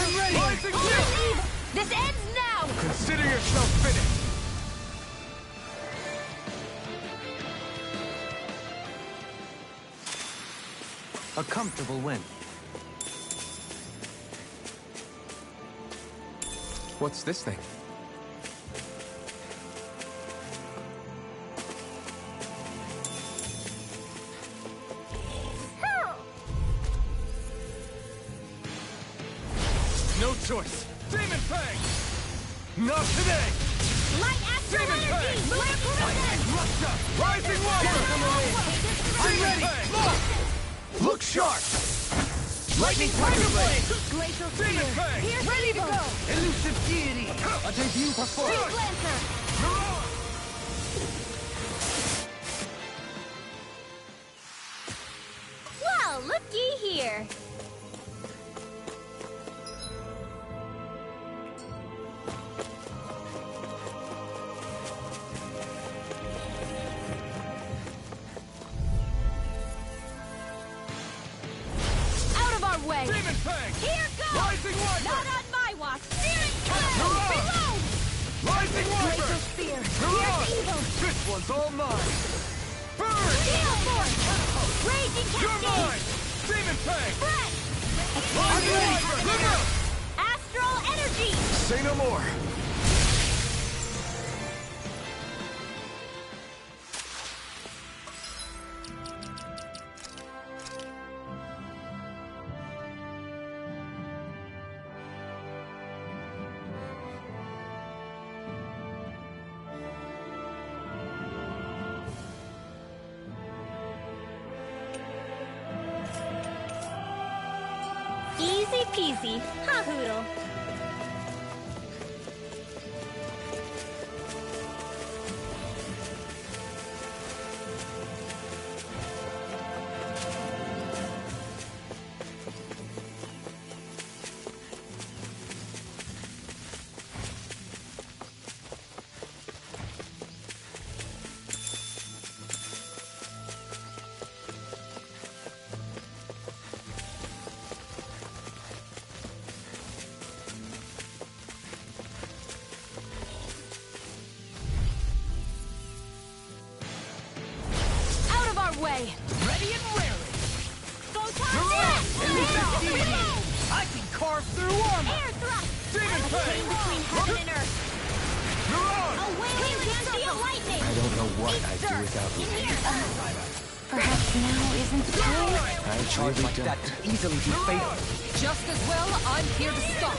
I'm ready! Rising Shield!
This ends now!
Consider yourself finished!
A comfortable win.
What's this thing?
No choice! Demon Fang! Not today!
Light astral
Demon
energy!
Fang!
Flare crimson!
Russia! Rising Wiper! I'm ready! Look sharp! Lightning Tiger Blade!
Glacial
Demon
spear!
Fang!
Pierce ready to go!
Elusive deity! A debut performance!
Freeze Lancer! Well, looky here! Out of our way!
Demon Fang!
Here goes!
Rising Wiper!
Not on my watch! Spirit Cloud! Reload!
Rising Wiper!
Glacial spear!
Mirage!
Here's evil!
This one's all mine! Burn!
Steel force! Raging
You're
cascade!
mine! Demon Fang!
Breath!
Rising Wiper! Look out!
Astral energy!
Say no more!
Easy peasy, ha hoodle. Out of our way!
Ready and raring!
Photon
I can carve through armor!
Air thrust!
Demon
A
Fang!
chain between heaven and earth!
Mirage!
A wailing steel lightning!
I don't know what I'd do
Easter!
without you.
In here!
Perhaps now isn't the time?
I
Charge
really
like that
don't.
could easily be fatal.
Just as well, I'm here to stop.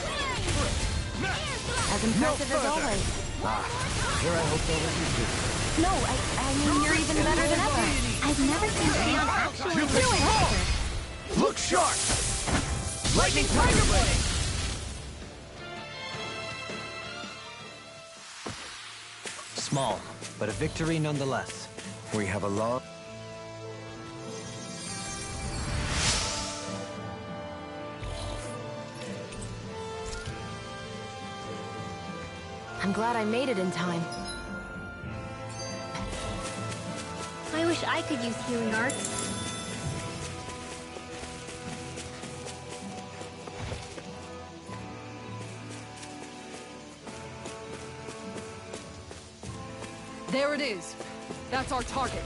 As impressive as always.
Here I hope that was you too.
No, I mean, you're even better than ever. I've never seen Theon actually do it.
Look sharp! Lightning Tiger Blade!
Small, but a victory nonetheless.
We have a long...
I'm glad I made it in time.
I wish I could use healing arts.
There it is. That's our target.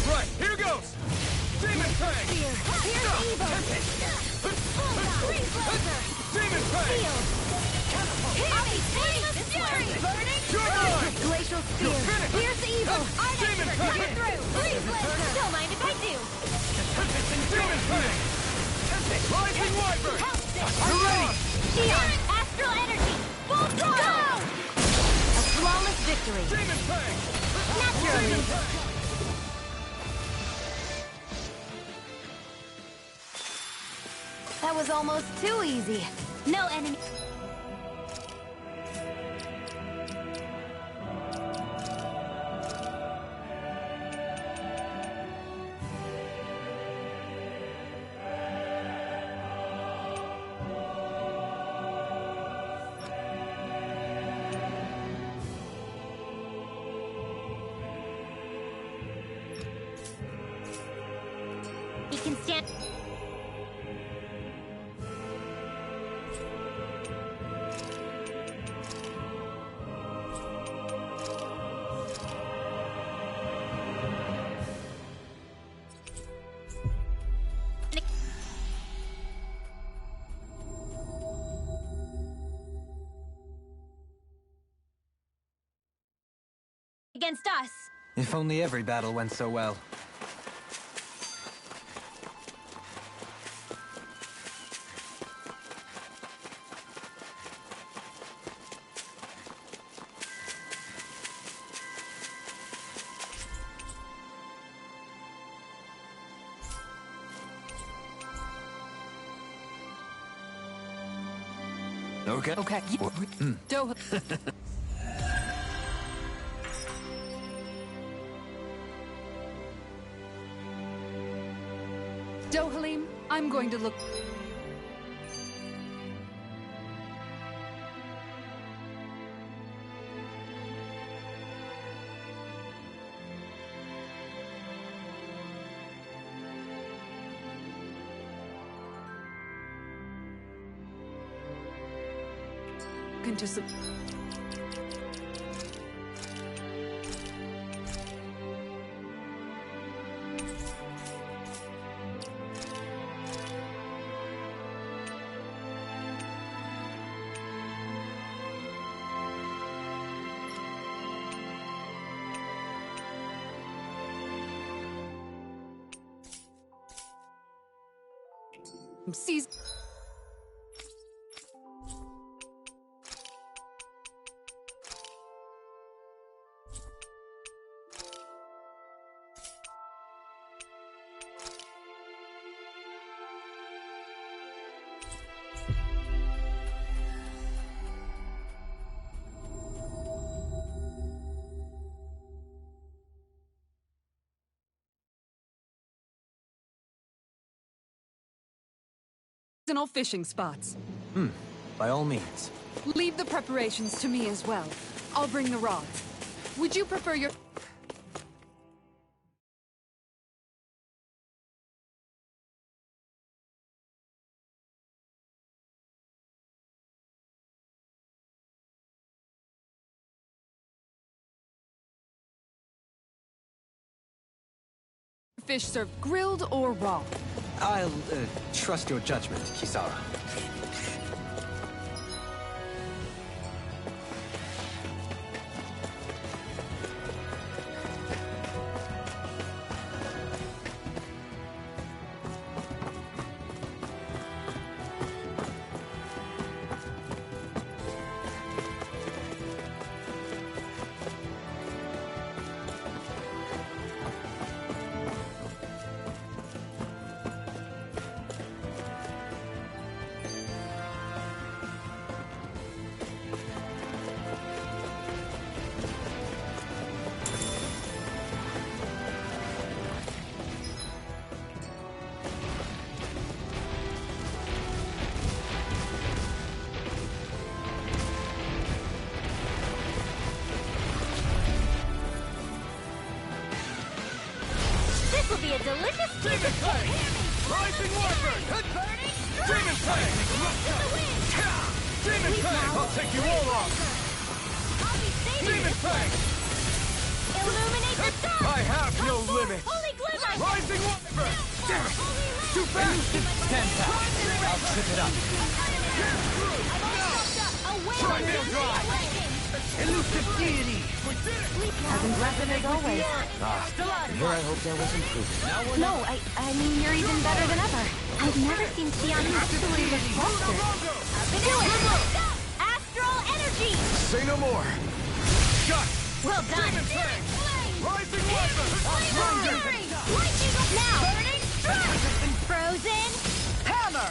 Right, here goes! Demon Fang!
Here's evil! Freeze laser!
Demon Fang!
Heavy flame fury! Burning
You're mine!
glacial spear!
finished!
Here's evil!
Demon
Cut
Fang!
it through! Freeze laser! Don't mind if I do!
Demon Fang! Rising Wiper!
Mirage! Shion! Astral energy! Full throttle! A flawless victory!
Demon Fang!
Naturally!
Demon Fang!
That was almost too easy.
No enemy. against us.
If only every battle went so well.
Okay.
Okay. Do Dohalim, I'm going to look. Into some. Seize. Fishing spots.
By all means.
Leave the preparations to me as well. I'll bring the rods. Would you prefer your... Fish served grilled or raw?
I'll, trust your judgment, Kisara.
Will be a delicious piece of
Rising Warfare! Demon Fang! Demon Fang! I'll take you all off!
I'll be saving
Demon Fang!
Illuminate the dark!
I have no limits!
Holy glimmer!
Rising Warfare! Damn it! Too fast!
Stand back. I'll trip it up.
Triangle Drive!
Elusive deity!
Having weapon as always.
Here I hope there was improvement.
No, I mean, you're even better than ever. I've never seen Xion actually look faster.
Do it! Astral energy!
Say no more! Shut!
Well done!
Demon Fang! Rising Warfare!
Lightning now! Burning strike! Frozen
Hammer!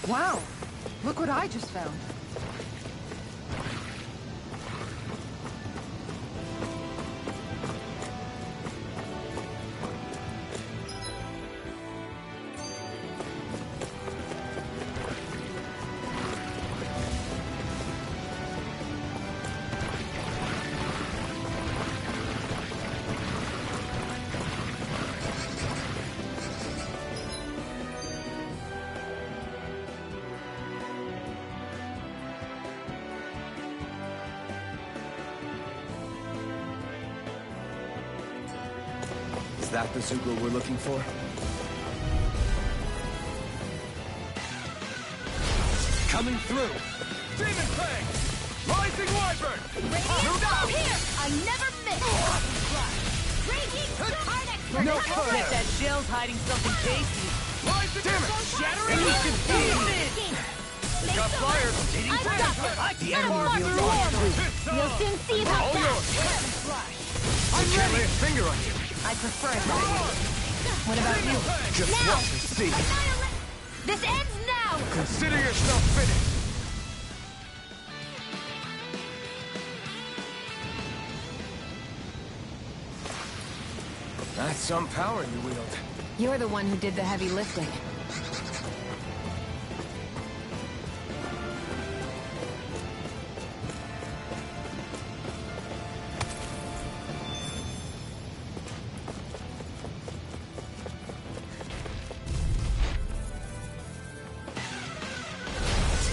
Wow! Look what I just found.
Is that the Zuglo we're looking for?
Coming through! Demon Fang! Rising Wyvern!
Radiant here! I never miss! Raging Carnex!
No bet that shell's hiding something tasty.
Rising Damn it!
Shattering
They got flyers!
I'm stuck!
The enemy will be
You'll soon see about
All
that!
yours! I can't lay a finger on you!
I prefer it that way. What about you?
Just
Now!
watch and see!
This ends now!
Consider yourself finished! That's some power you wield.
You're the one who did the heavy lifting.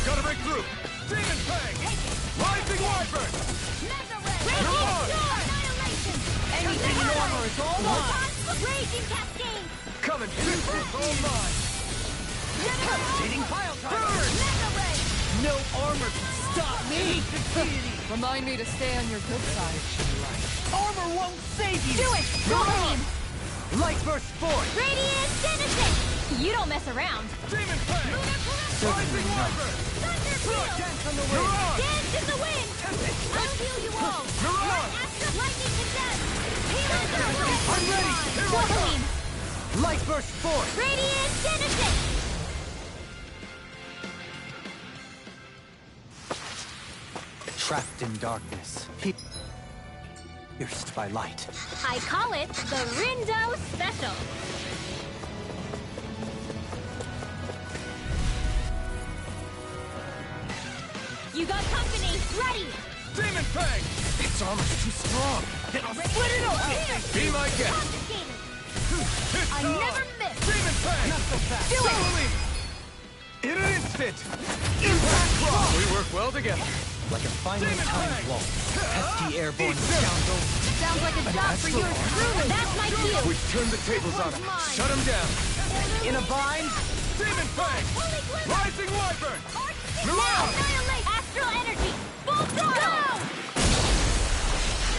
Gotta break through! Demon Fang! Rising Wyvern!
Anything in armor is all mine! Raging Cascade!
Coming! This is all mine!
Rotating pile driver.
Burn!
No armor can stop me.
Remind me to stay on your good side.
Armor won't save you.
Do it! Goleem!
Light burst forth.
Radiant Genesis! You don't mess around!
Demon Fang! Rising Wyvern!
Dance on the
You're
wind.
on!
Dance in the wind! I'll heal you all!
You're on!
Astral Lightning Condemn! Healing
I'm ready! Here I come!
Goleem!
Light burst forth.
Radiant Genesis!
Trapped in darkness, pierced by light.
I call it the Rindo Special. You got company. Ready.
Demon Fang! Its armor's too strong! It'll split it open! Be my guest!
Confiscated.
It's
I
on!
never miss.
Demon Fang!
Not so fast.
Do it.
In an instant! Impact Claw! We work well together.
Like a finely
Demon
timed
Fang!
wall. Pesky airborne
Eat them!
scoundrel.
Sounds like a job for you. That's my cue.
We've turned the tables on him. Shut him down!
In a bind.
Demon Fang!
Holy Glimmer.
Rising Wyvern!
Now, annihilate. Astral energy. Full throttle.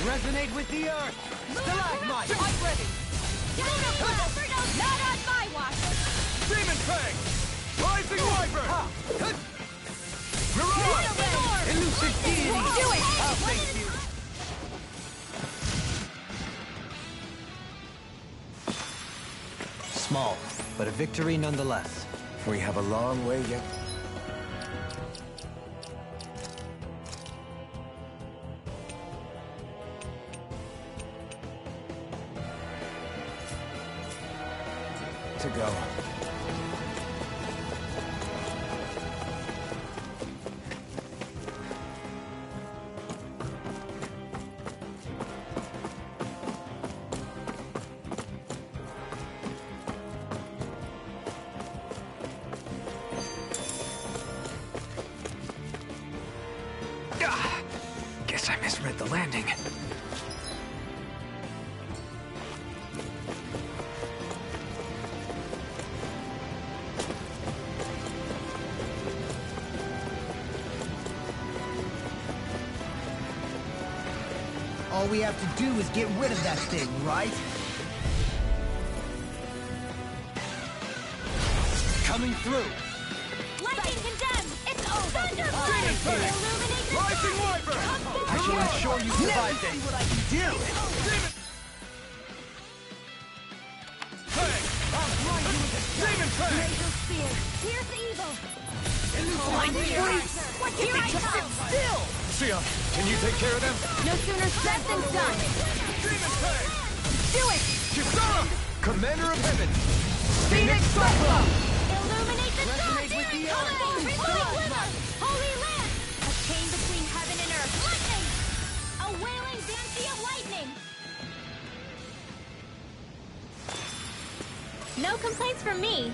Resonate with the earth. Stalagmite. I'm ready.
Not on my watch.
Demon Fang! Rising Wyvern! Mirage!
Elusive deity.
Do it.
I'll face you.
Small, but a victory nonetheless.
We have a long way yet. To go. Guess I misread the landing.
All we have to do is get rid of that thing, right?
Coming through!
Lightning condemn. It's over. Thunderblast. Illuminate the
Rising Wyvern!
I shall ensure you survive this. See what I can do.
Demon Fang!
Razor spear. Here's evil.
What's
Here I come.
Still.
Sion, can you take care of them?
No sooner said than done.
Demon Fang!
Do it.
Kisara! Commander of Heaven!
Phoenix Cyclone.
Illuminate the
Resonate
sun.
with the
Come
earth.
on, Holy Glimmer. Holy Land. A chain between heaven and earth. Lightning. A wailing banshee of lightning. No complaints from me.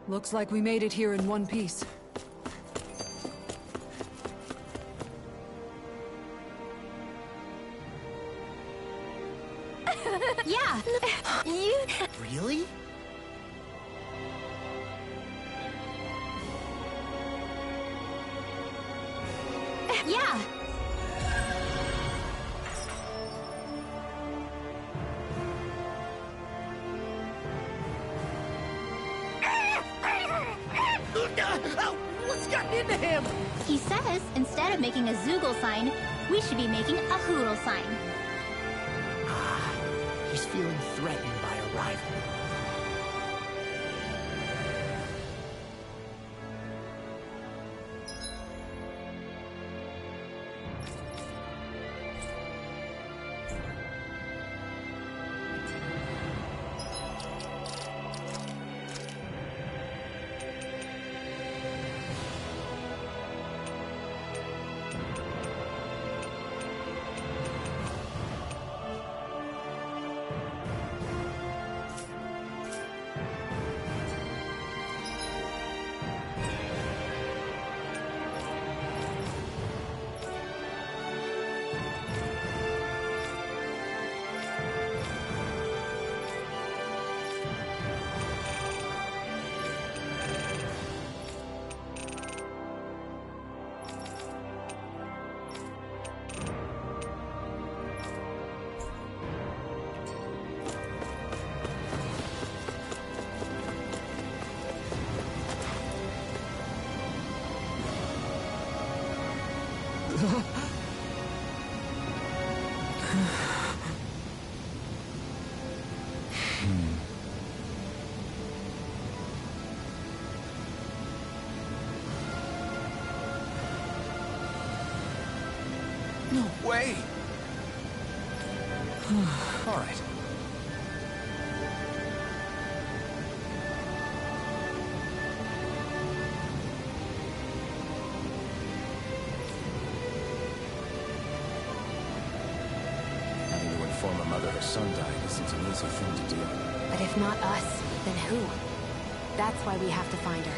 Looks like we made it here in one piece.
Yeah! You...
Really?
Yeah!
What's gotten into him?
He says, instead of making a Zoogle sign, we should be making a Hoodle sign.
He's feeling threatened by a rival.
No way! All right. Having to inform a mother her son died isn't an easy thing to do.
But if not us, then who? That's why we have to find her.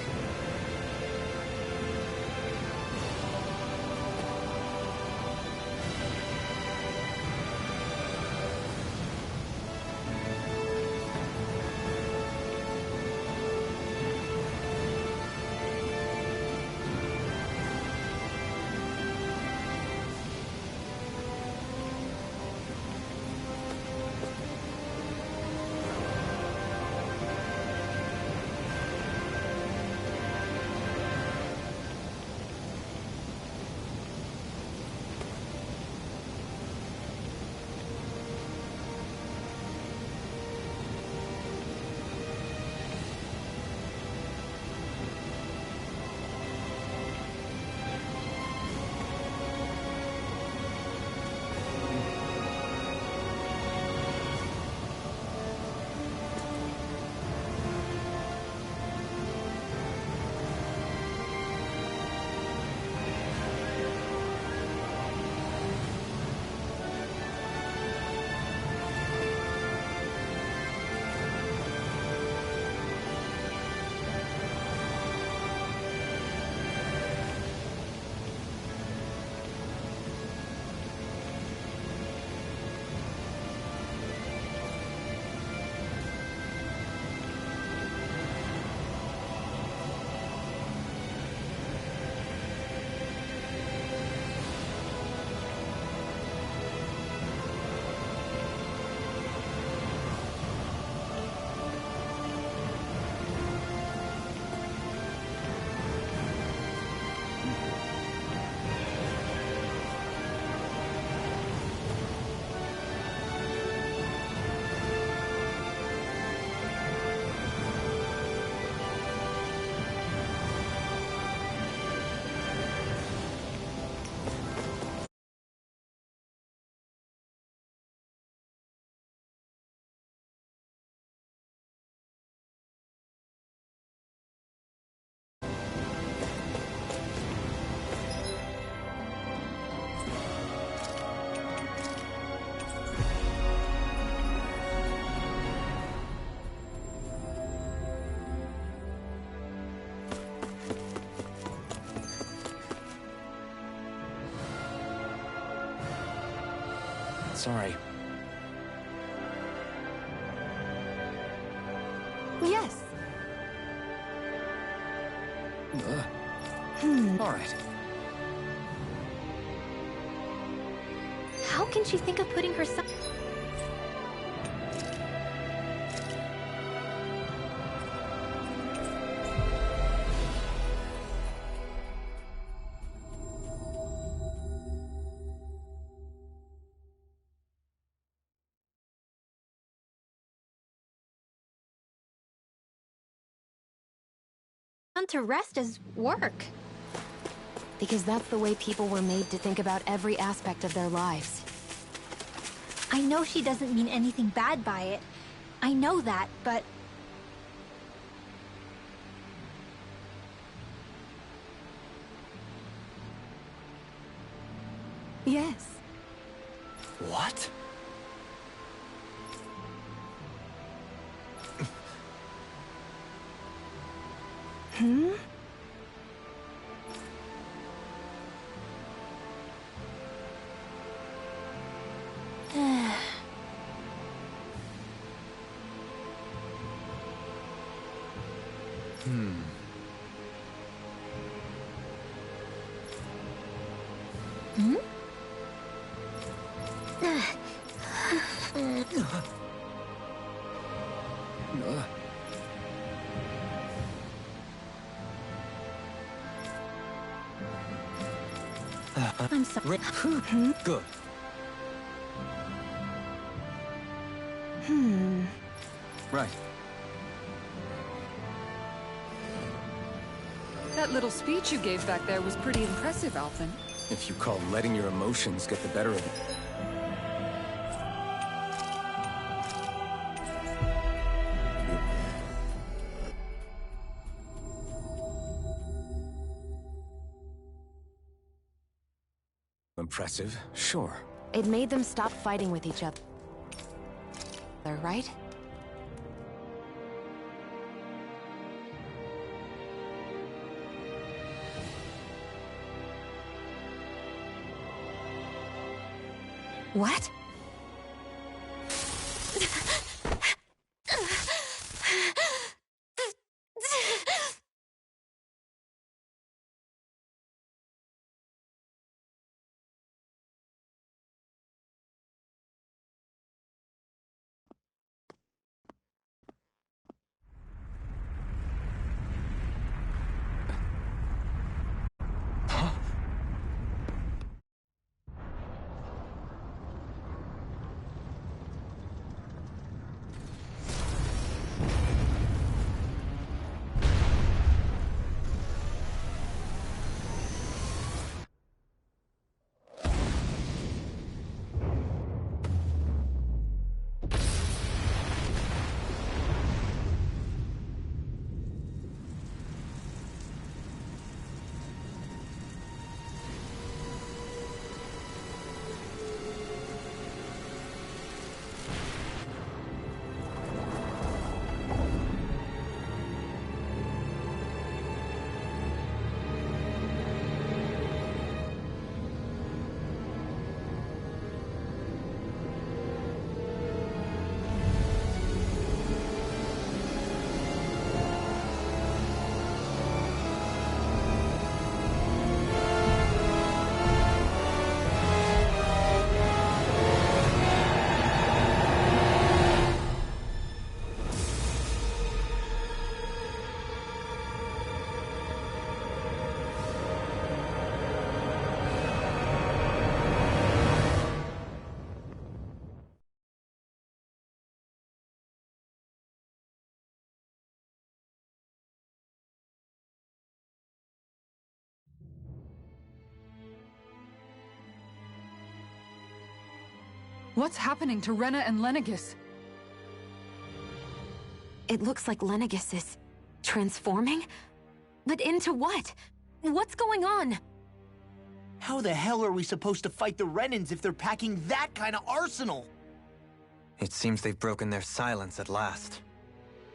Sorry.
Yes.
All right.
How can she think of putting herself... to rest as work?
Because that's the way people were made to think about every aspect of their lives.
I know she doesn't mean anything bad by it. I know that, but...
Yes.
What?
Hmm?
I'm sorry.
Good. Right.
That little speech you gave back there was pretty impressive, Alphen.
If you call letting your emotions get the better of it. Impressive, sure.
It made them stop fighting with each other, right? What?
What's happening to Rena and Lenegis?
It looks like Lenegis is transforming? But into what? What's going on?
How the hell are we supposed to fight the Renans if they're packing that kind of arsenal?
It seems they've broken their silence at last.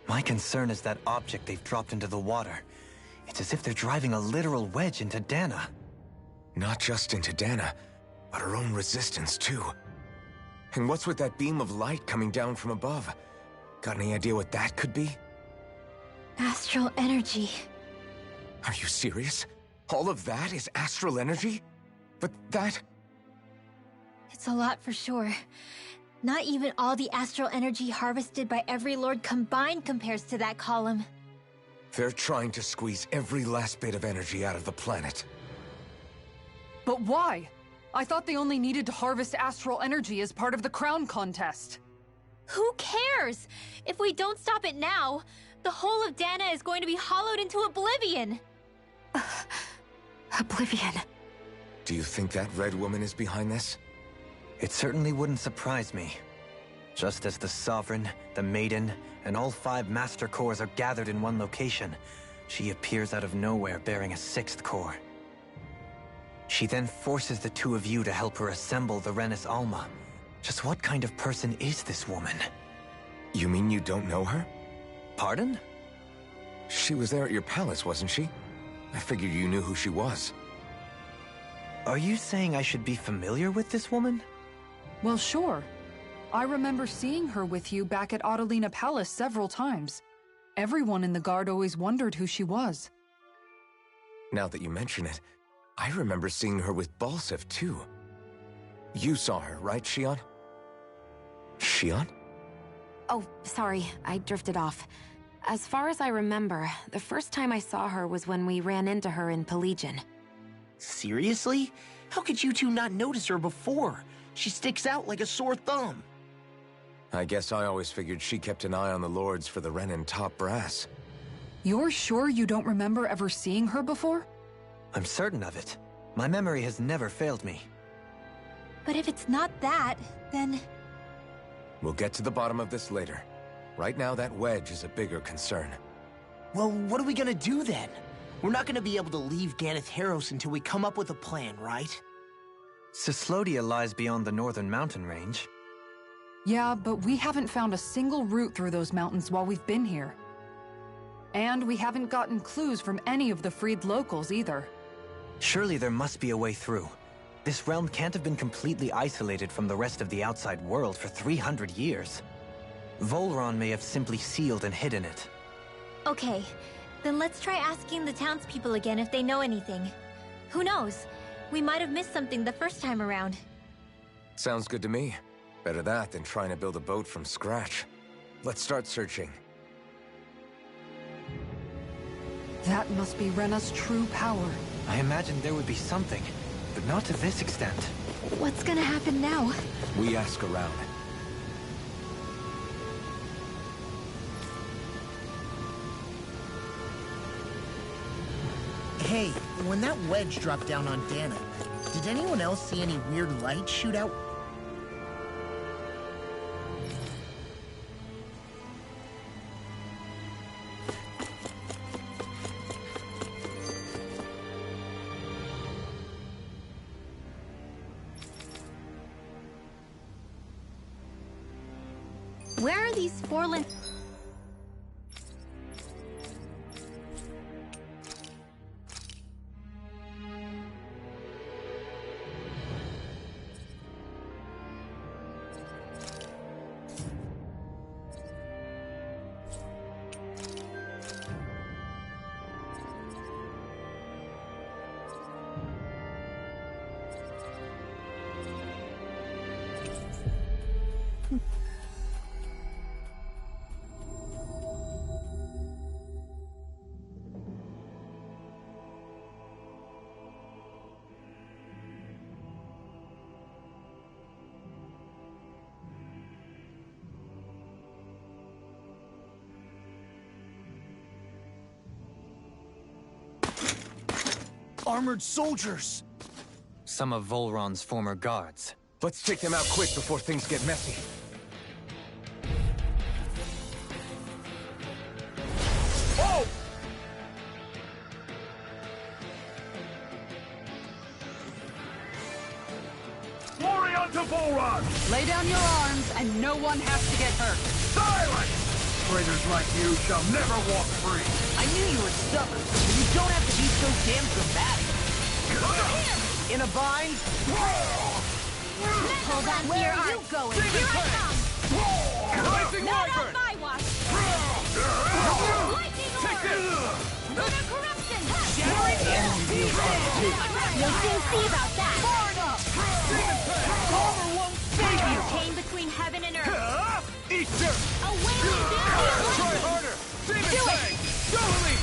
My concern is that object they've dropped into the water. It's as if they're driving a literal wedge into Dana.
Not just into Dana, but her own resistance, too. And what's with that beam of light coming down from above? Got any idea what that could be?
Astral energy.
Are you serious? All of that is astral energy? But that...
It's a lot for sure. Not even all the astral energy harvested by every lord combined compares to that column.
They're trying to squeeze every last bit of energy out of the planet.
But why? I thought they only needed to harvest astral energy as part of the crown contest.
Who cares? If we don't stop it now, the whole of Dana is going to be hollowed into oblivion.
Oblivion.
Do you think that Red Woman is behind this?
It certainly wouldn't surprise me. Just as the Sovereign, the Maiden, and all 5 Master Cores are gathered in one location, she appears out of nowhere bearing a 6th core. She then forces the 2 of you to help her assemble the Renis Alma. Just what kind of person is this woman?
You mean you don't know her?
Pardon?
She was there at your palace, wasn't she? I figured you knew who she was.
Are you saying I should be familiar with this woman?
Well, sure. I remember seeing her with you back at Adelina Palace several times. Everyone in the guard always wondered who she was.
Now that you mention it, I remember seeing her with Balseph, too. You saw her, right, Shionne? Shionne?
Oh, sorry, I drifted off. As far as I remember, the first time I saw her was when we ran into her in Pelegion.
Seriously? How could you two not notice her before? She sticks out like a sore thumb.
I guess I always figured she kept an eye on the lords for the Renin top brass.
You're sure you don't remember ever seeing her before?
I'm certain of it. My memory has never failed me.
But if it's not that, then...
We'll get to the bottom of this later. Right now, that wedge is a bigger concern.
Well, what are we gonna do then? We're not gonna be able to leave Ganath Haros until we come up with a plan, right?
Cyslodia lies beyond the northern mountain range.
Yeah, but we haven't found a single route through those mountains while we've been here. And we haven't gotten clues from any of the freed locals either.
Surely there must be a way through. This realm can't have been completely isolated from the rest of the outside world for 300 years. Volron may have simply sealed and hidden it.
Okay, then let's try asking the townspeople again if they know anything. Who knows? We might have missed something the first time around.
Sounds good to me. Better that than trying to build a boat from scratch. Let's start searching.
That must be Rena's true power.
I imagined there would be something, but not to this extent.
What's gonna happen now?
We ask around.
Hey, when that wedge dropped down on Dana, did anyone else see any weird light shoot out?
Where are these Forlan...
Armored soldiers!
Some of Volron's former guards.
Let's take them out quick before things get messy.
Oh! Glory unto Volron!
Lay down your arms and no one has to get hurt.
Silence! Traitors like you shall never walk free!
I knew you were stubborn, but you don't have to be so damn dramatic. In a bind?
Hold on to your arms.
going?
Here I come!
Rising
Not on
Wyvern!
my watch! Lightning Orb! Lunar Corruption! You'll soon see about that!
Armor won't save you!
Came between heaven and earth!
Eat dirt!
A wailing doom!
Try harder! Demon Fang! Doubly!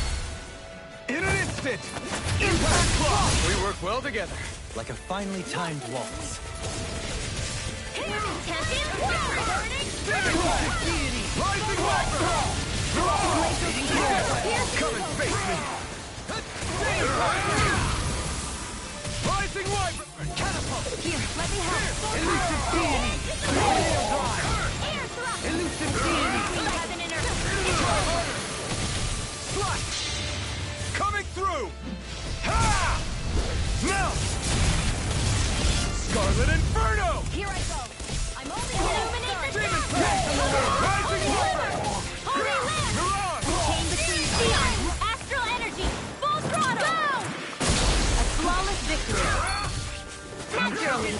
In an instant! Impact Claw! We work well together.
Like a finely timed waltz.
Tempting burning!
Demon Fang! Rising Wyvern! Come and face me! Demon Fang! Rising Wyvern! Catapult!
Here, let me help!
Elusive Deity! Air Drive!
Air thrust!
Elusive Deity!
Heaven and earth!
Try harder! Slash! Coming through! Ha! Now! Scarlet Inferno!
Here I go! I'm only illuminate the
Demon
dark!
Fang! Rising Wyvern!
Holy Land!
Mirage!
Chain between Sion! Astral energy! Full throttle! Go! A flawless victory! Naturally!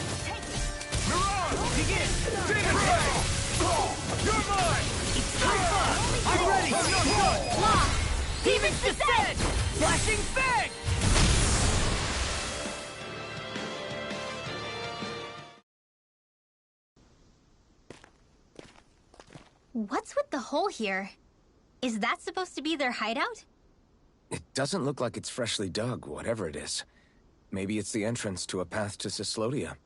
Mirage! Begin! Demon Fang! You're mine! I'm ready!
Lost! Demon's Descent!
Flashing Fang!
What's with the hole here? Is that supposed to be their hideout?
It doesn't look like it's freshly dug, whatever it is. Maybe it's the entrance to a path to Cyslodia.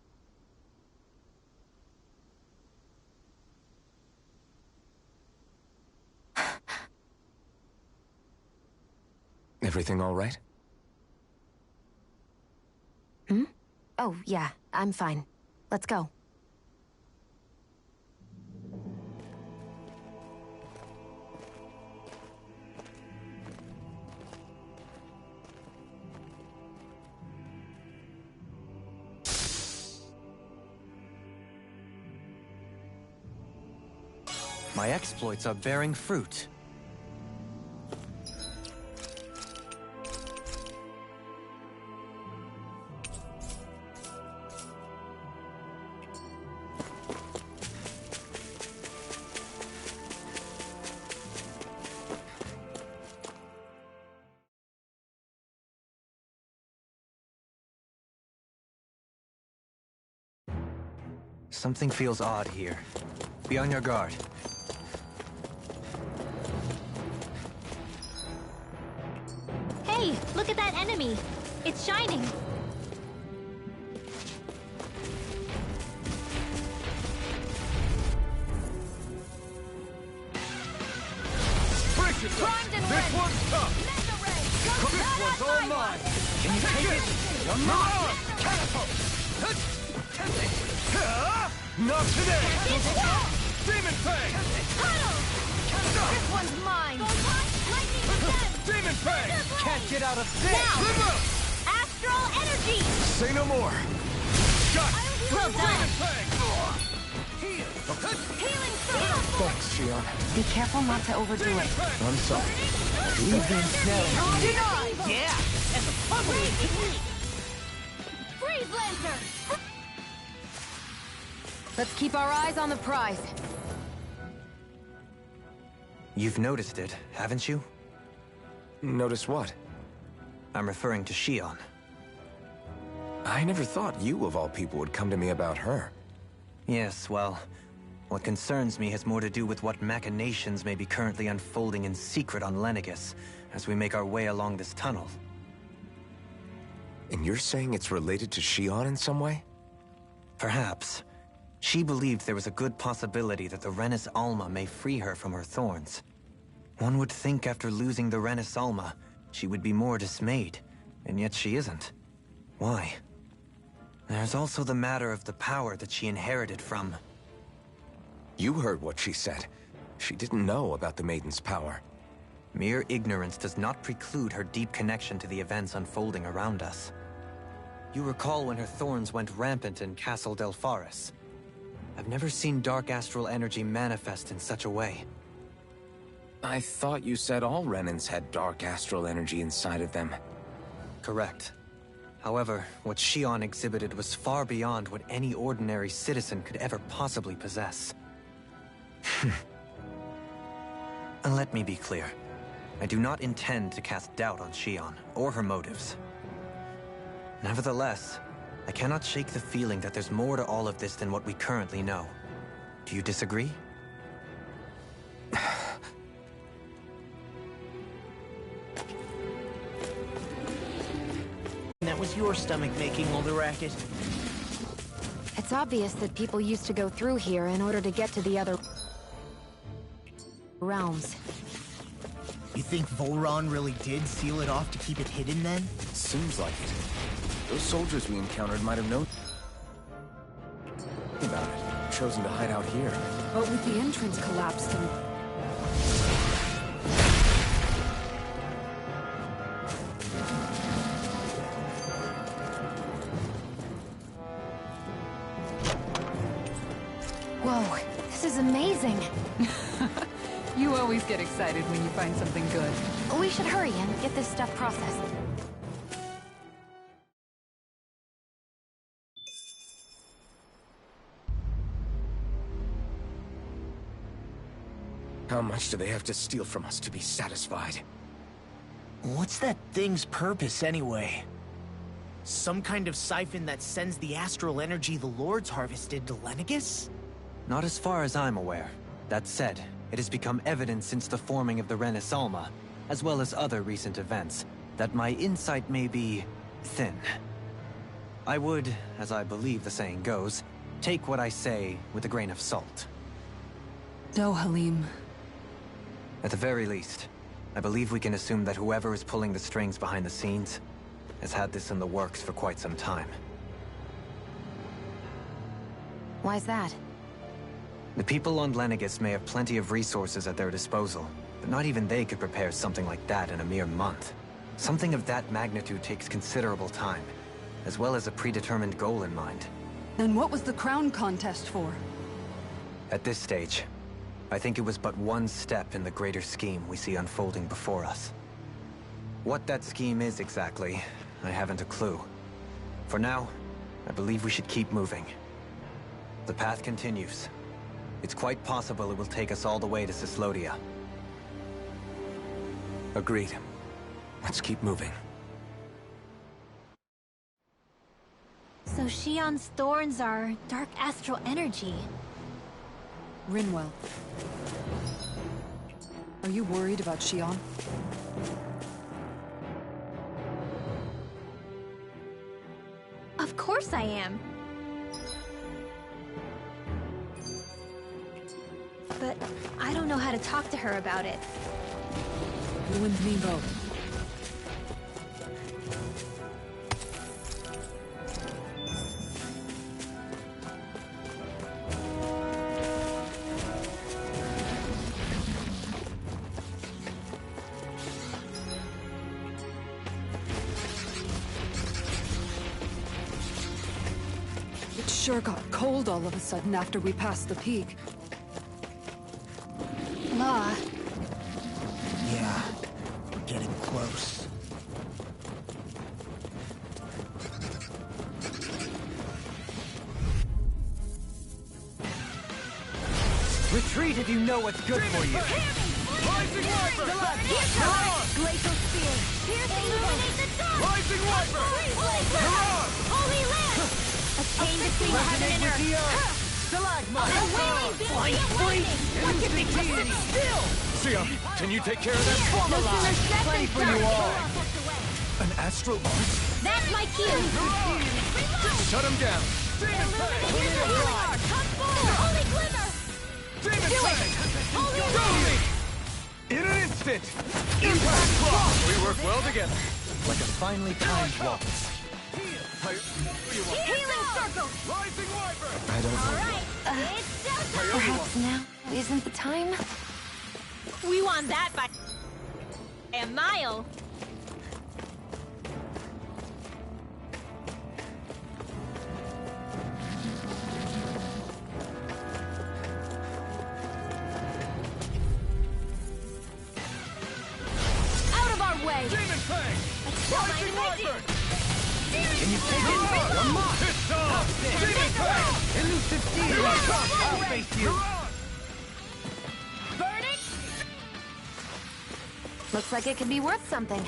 Everything all right?
Oh, yeah, I'm fine. Let's go.
My exploits are bearing fruit. Something feels odd here. Be on your guard.
Hey, look at that enemy! It's shining!
This one's tough! This one's all mine! Can you take it? Mirage! Catapult! Not today! Demon Fang!
This one's mine! Lightning Descent!
Demon Fang!
Can't get out of this!
Now! Astral energy!
Say no more! Shot!
Well done!
Demon Fang!
Healing circle!
Thanks, Shion.
Be careful not to overdo
Demon
it.
Fang!
I'm sorry. Leave them snare.
Yeah! Freeze Lancer!
Let's keep our eyes on the prize.
You've noticed it, haven't you?
Notice what?
I'm referring to Shion.
I never thought you, of all people, would come to me about her.
Yes, well, what concerns me has more to do with what machinations may be currently unfolding in secret on Lenegis as we make our way along this tunnel.
And you're saying it's related to Shion in some way?
Perhaps. She believed there was a good possibility that the Renis Alma may free her from her thorns. One would think after losing the Renis Alma, she would be more dismayed, and yet she isn't. Why? There's also the matter of the power that she inherited from...
You heard what she said. She didn't know about the Maiden's power.
Mere ignorance does not preclude her deep connection to the events unfolding around us. You recall when her thorns went rampant in Castle Delpharis. I've never seen dark astral energy manifest in such a way.
I thought you said all Renans had dark astral energy inside of them.
Correct. However, what Xion exhibited was far beyond what any ordinary citizen could ever possibly possess. And let me be clear. I do not intend to cast doubt on Xion or her motives. Nevertheless, I cannot shake the feeling that there's more to all of this than what we currently know. Do you disagree?
That was your stomach making all the racket.
It's obvious that people used to go through here in order to get to the other realms.
You think Volron really did seal it off to keep it hidden then?
Seems like it. Those soldiers we encountered might have known about it. Chosen to hide out here.
But with the entrance collapsed and...
Whoa, this is amazing.
You always get excited when you find something good.
We should hurry and get this stuff processed.
How much do they have to steal from us to be satisfied?
What's that thing's purpose anyway? Some kind of siphon that sends the astral energy the Lords harvested to Lenegis?
Not as far as I'm aware. That said, it has become evident since the forming of the Renaissalma, as well as other recent events, that my insight may be thin. I would, as I believe the saying goes, take what I say with a grain of salt.
Dohalim.
At the very least, I believe we can assume that whoever is pulling the strings behind the scenes has had this in the works for quite some time.
Why's that?
The people on Lenegis may have plenty of resources at their disposal, but not even they could prepare something like that in a mere month. Something of that magnitude takes considerable time, as well as a predetermined goal in mind.
Then what was the crown contest for?
At this stage, I think it was but one step in the greater scheme we see unfolding before us. What that scheme is exactly, I haven't a clue. For now, I believe we should keep moving. The path continues. It's quite possible it will take us all the way to Cyslodia.
Agreed. Let's keep moving.
So Xion's thorns are dark astral energy.
Rinwell. Are you worried about Xion?
Of course I am. But I don't know how to talk to her about it.
You and me both. It sure got cold all of a sudden after we passed the peak.
La.
Yeah, we're getting close.
Retreat if you know what's good for you!
Rising Wiper!
Glacial Spear! Piercing Illuminate the dark!
Rising Wiper!
Freeze Blazer! Holy Lance! A chain between heaven and earth!
Stalagmite!
Flying lightning! What can be deity?
Still!
Sia, can you take care of that?
No sooner said than
for you
done!
all.
An astral arc?
That's my cue!
Shut him down! Demon Fang!
Come forward! Holy Glimmer!
Demon
Do it!
Fang!
Holy
Go
Lance!
me! In an instant! Impact Claw! We work well together.
Like a finely timed waltz.
Healing Circle!
Rising Wiper!
I don't know.
Alright, it's showtime!
Perhaps now isn't the time?
We won that by a mile! Out of our way!
Demon Fang!
Let's show my
Rising
magic!
Wiper!
Demon
you take it? It's on! Demon Fang!
Elusive Steel! I'll face you!
Looks like it could be worth something.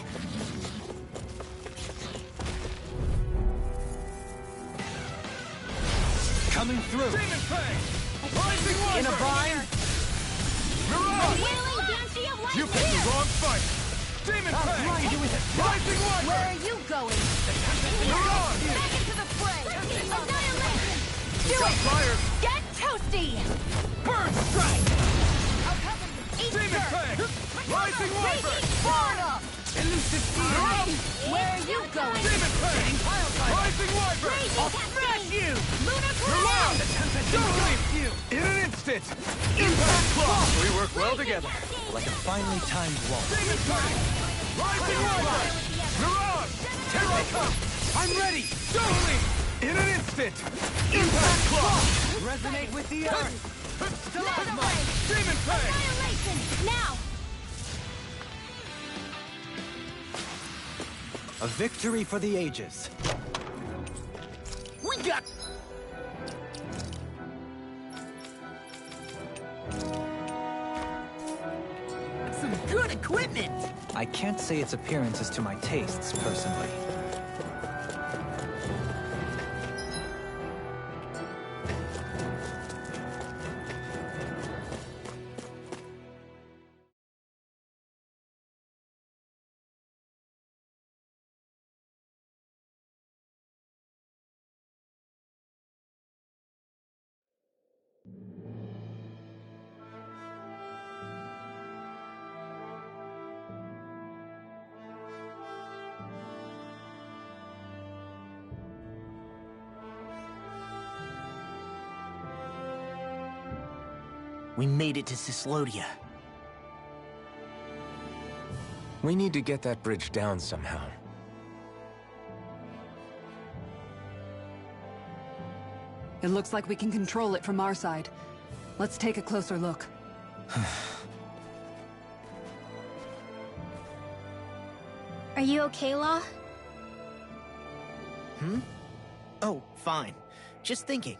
Coming through!
Demon Fang! Rising Wyvern!
In a bind!
Mirage! You picked the wrong fight! Demon Fang!
Blind you with a
Rising Wyvern!
Where are you going?
Mirage!
Back into the fray! Annihilation! Do
Got
it!
fire!
Get toasty!
Burn strike!
Eat
Demon
dirt!
Fang! Rising Wyvern!
Florida!
Elusive Steel!
Where are you going?
Demon Fang! Rising Wyvern!
I'll smash you! Lunar
Mirage! Don't leave you! In an instant! Impact Claw! We work well together.
Like a finely timed wall.
Demon Fang! Rising Wyvern! Mirage! Terra Cup!
I'm ready!
Don't leave! In an instant! Impact Claw!
Resonate with the earth!
Demon Fang!
Annihilation! Now!
A victory for the ages.
We got...
Some good equipment!
I can't say its appearance is to my tastes, personally.
We made it to Cyslodia.
We need to get that bridge down somehow.
It looks like we can control it from our side. Let's take a closer look.
Are you okay, Law?
Oh, fine. Just thinking.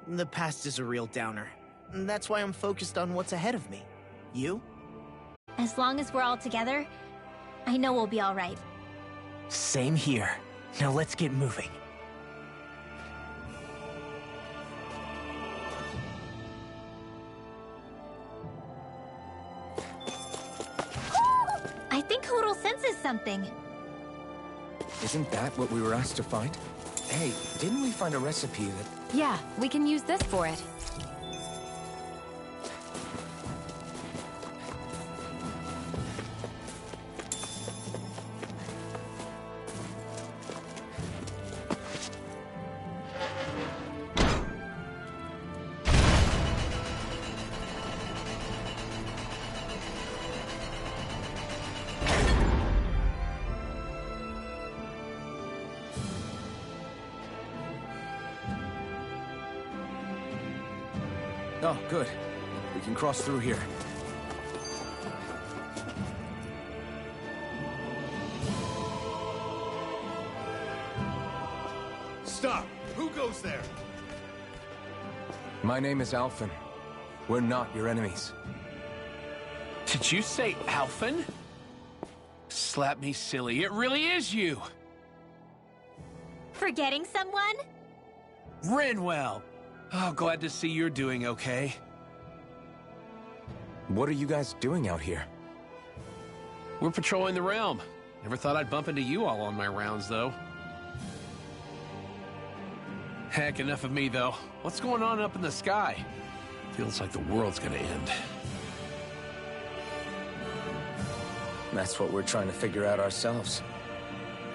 The past is a real downer. That's why I'm focused on what's ahead of me. You?
As long as we're all together, I know we'll be all right.
Same here. Now let's get moving.
I think Hootle senses something.
Isn't that what we were asked to find? Hey, didn't we find a recipe that...
Yeah, we can use this for it.
Oh, good. We can cross through here.
Stop! Who goes there?
My name is Alphen. We're not your enemies.
Did you say Alphen? Slap me silly, it really is you!
Forgetting someone?
Rinwell! Oh, glad to see you're doing okay.
What are you guys doing out here?
We're patrolling the realm. Never thought I'd bump into you all on my rounds, though. Heck, enough of me, though. What's going on up in the sky? Feels like the world's gonna end.
That's what we're trying to figure out ourselves.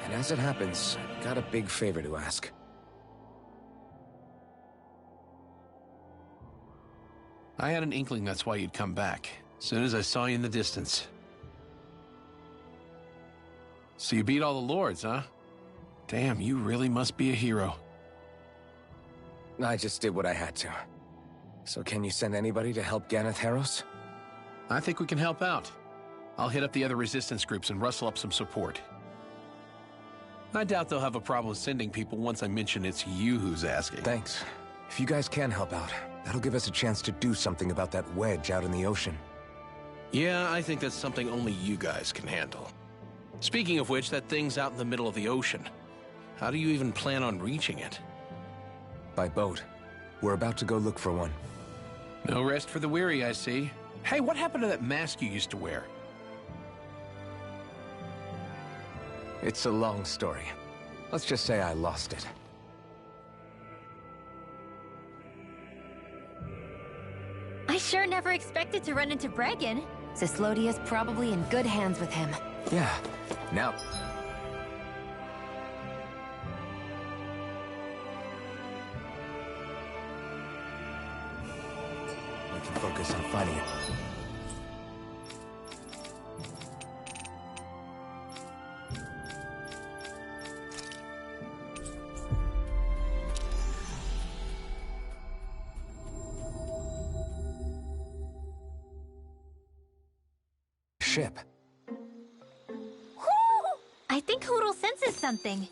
And as it happens, I've got a big favor to ask.
I had an inkling that's why you'd come back. As soon as I saw you in the distance. So you beat all the lords, huh? Damn, you really must be a hero.
I just did what I had to. So can you send anybody to help Ganeth Heros?
I think we can help out. I'll hit up the other resistance groups and rustle up some support. I doubt they'll have a problem sending people once I mention it's you who's asking.
Thanks. If you guys can help out, that'll give us a chance to do something about that wedge out in the ocean.
Yeah, I think that's something only you guys can handle. Speaking of which, that thing's out in the middle of the ocean. How do you even plan on reaching it?
By boat. We're about to go look for one.
No rest for the weary, I see. Hey, what happened to that mask you used to wear?
It's a long story. Let's just say I lost it.
I sure never expected to run into Bregan.
Cyslodia's probably in good hands with him.
Yeah. Now... we can focus on finding it. Ship.
I think Hootle senses something.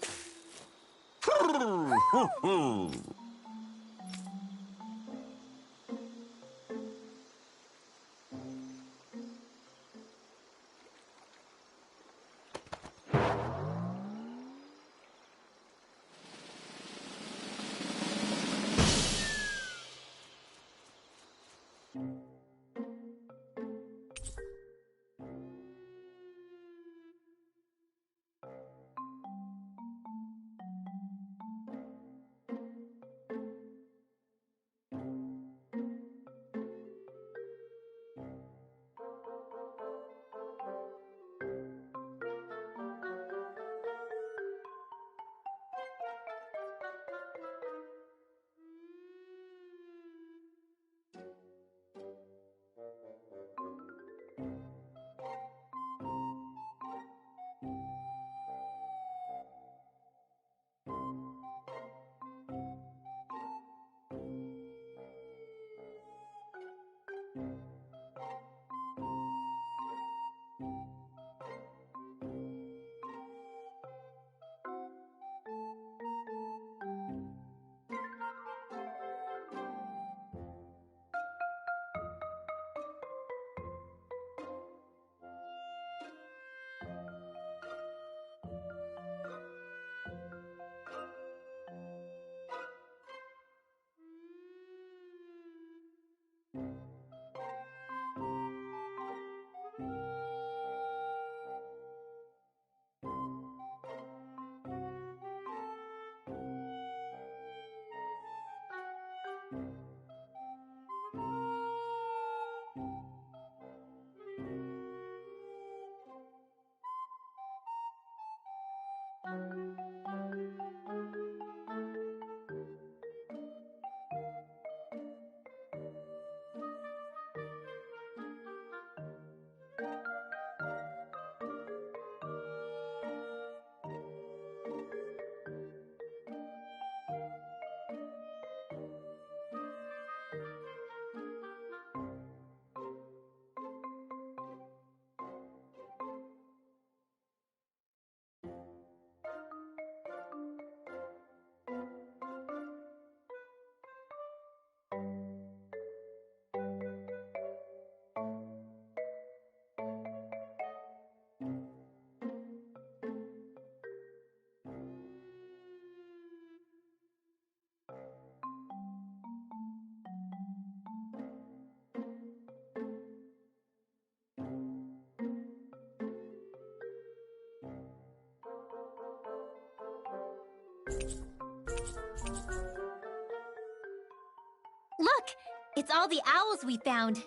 Look! It's all the owls we found.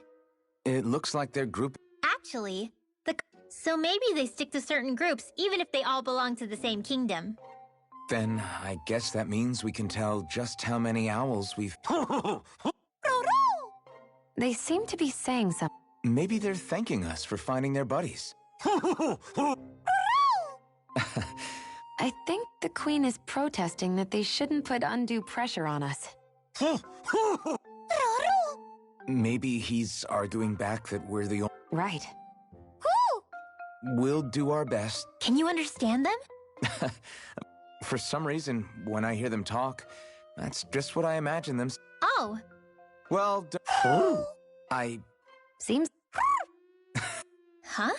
It looks like their group...
Actually, so maybe they stick to certain groups, even if they all belong to the same kingdom.
Then I guess that means we can tell just how many owls we've...
They seem to be saying something.
Maybe they're thanking us for finding their buddies.
I think the Queen is protesting that they shouldn't put undue pressure on us.
Maybe he's arguing back that we're the only...
Right.
We'll do our best.
Can you understand them?
For some reason, when I hear them talk, that's just what I imagine them.
Oh.
Well, I...
Seems...
Huh?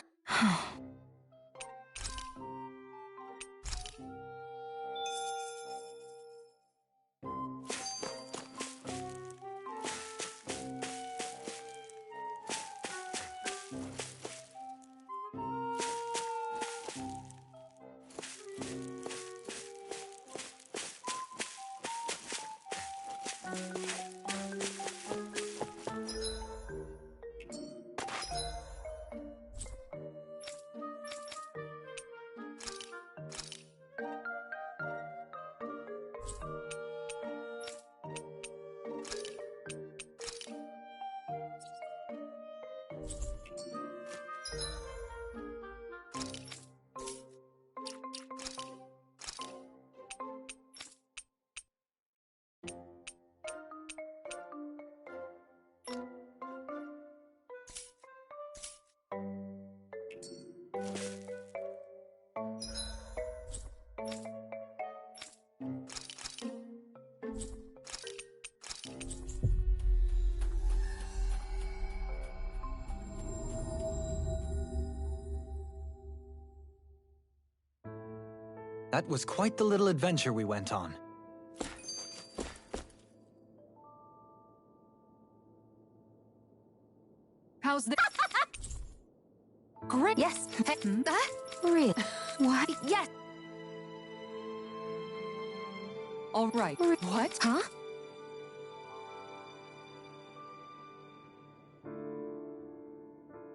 That was quite the little adventure we went on.
How's this?
Great. Yes. Real. What? Yes.
All right. What?
Huh?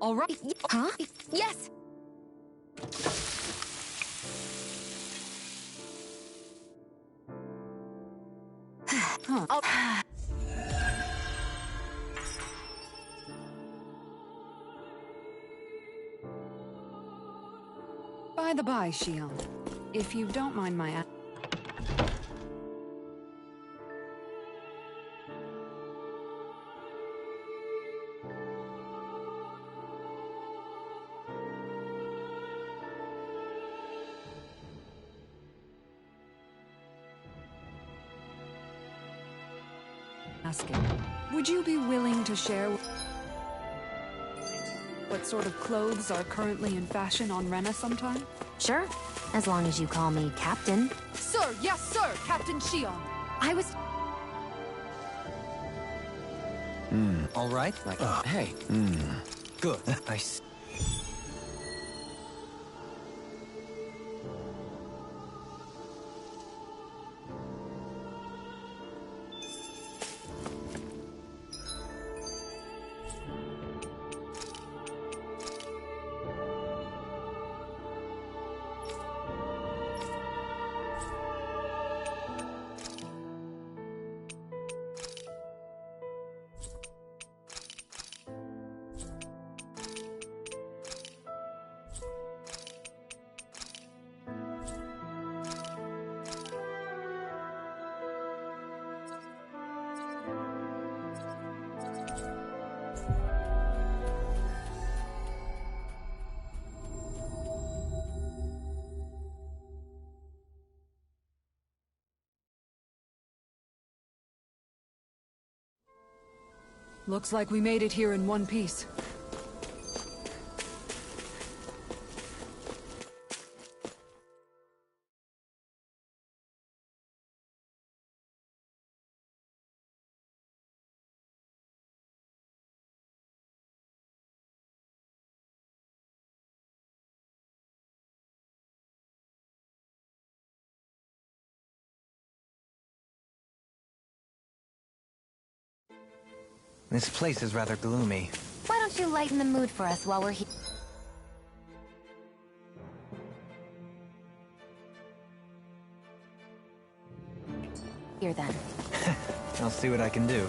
All right.
Huh? Yes.
Huh. By the by, Xion, if you don't mind my... asking, would you be willing to share what sort of clothes are currently in fashion on Rena sometime?
Sure, as long as you call me Captain.
Sir, yes sir, Captain Xion.
I was...
All right? Like, hey. Good. I see.
Looks like we made it here in one piece.
This place is rather gloomy.
Why don't you lighten the mood for us while we're here? Here then.
I'll see what I can do.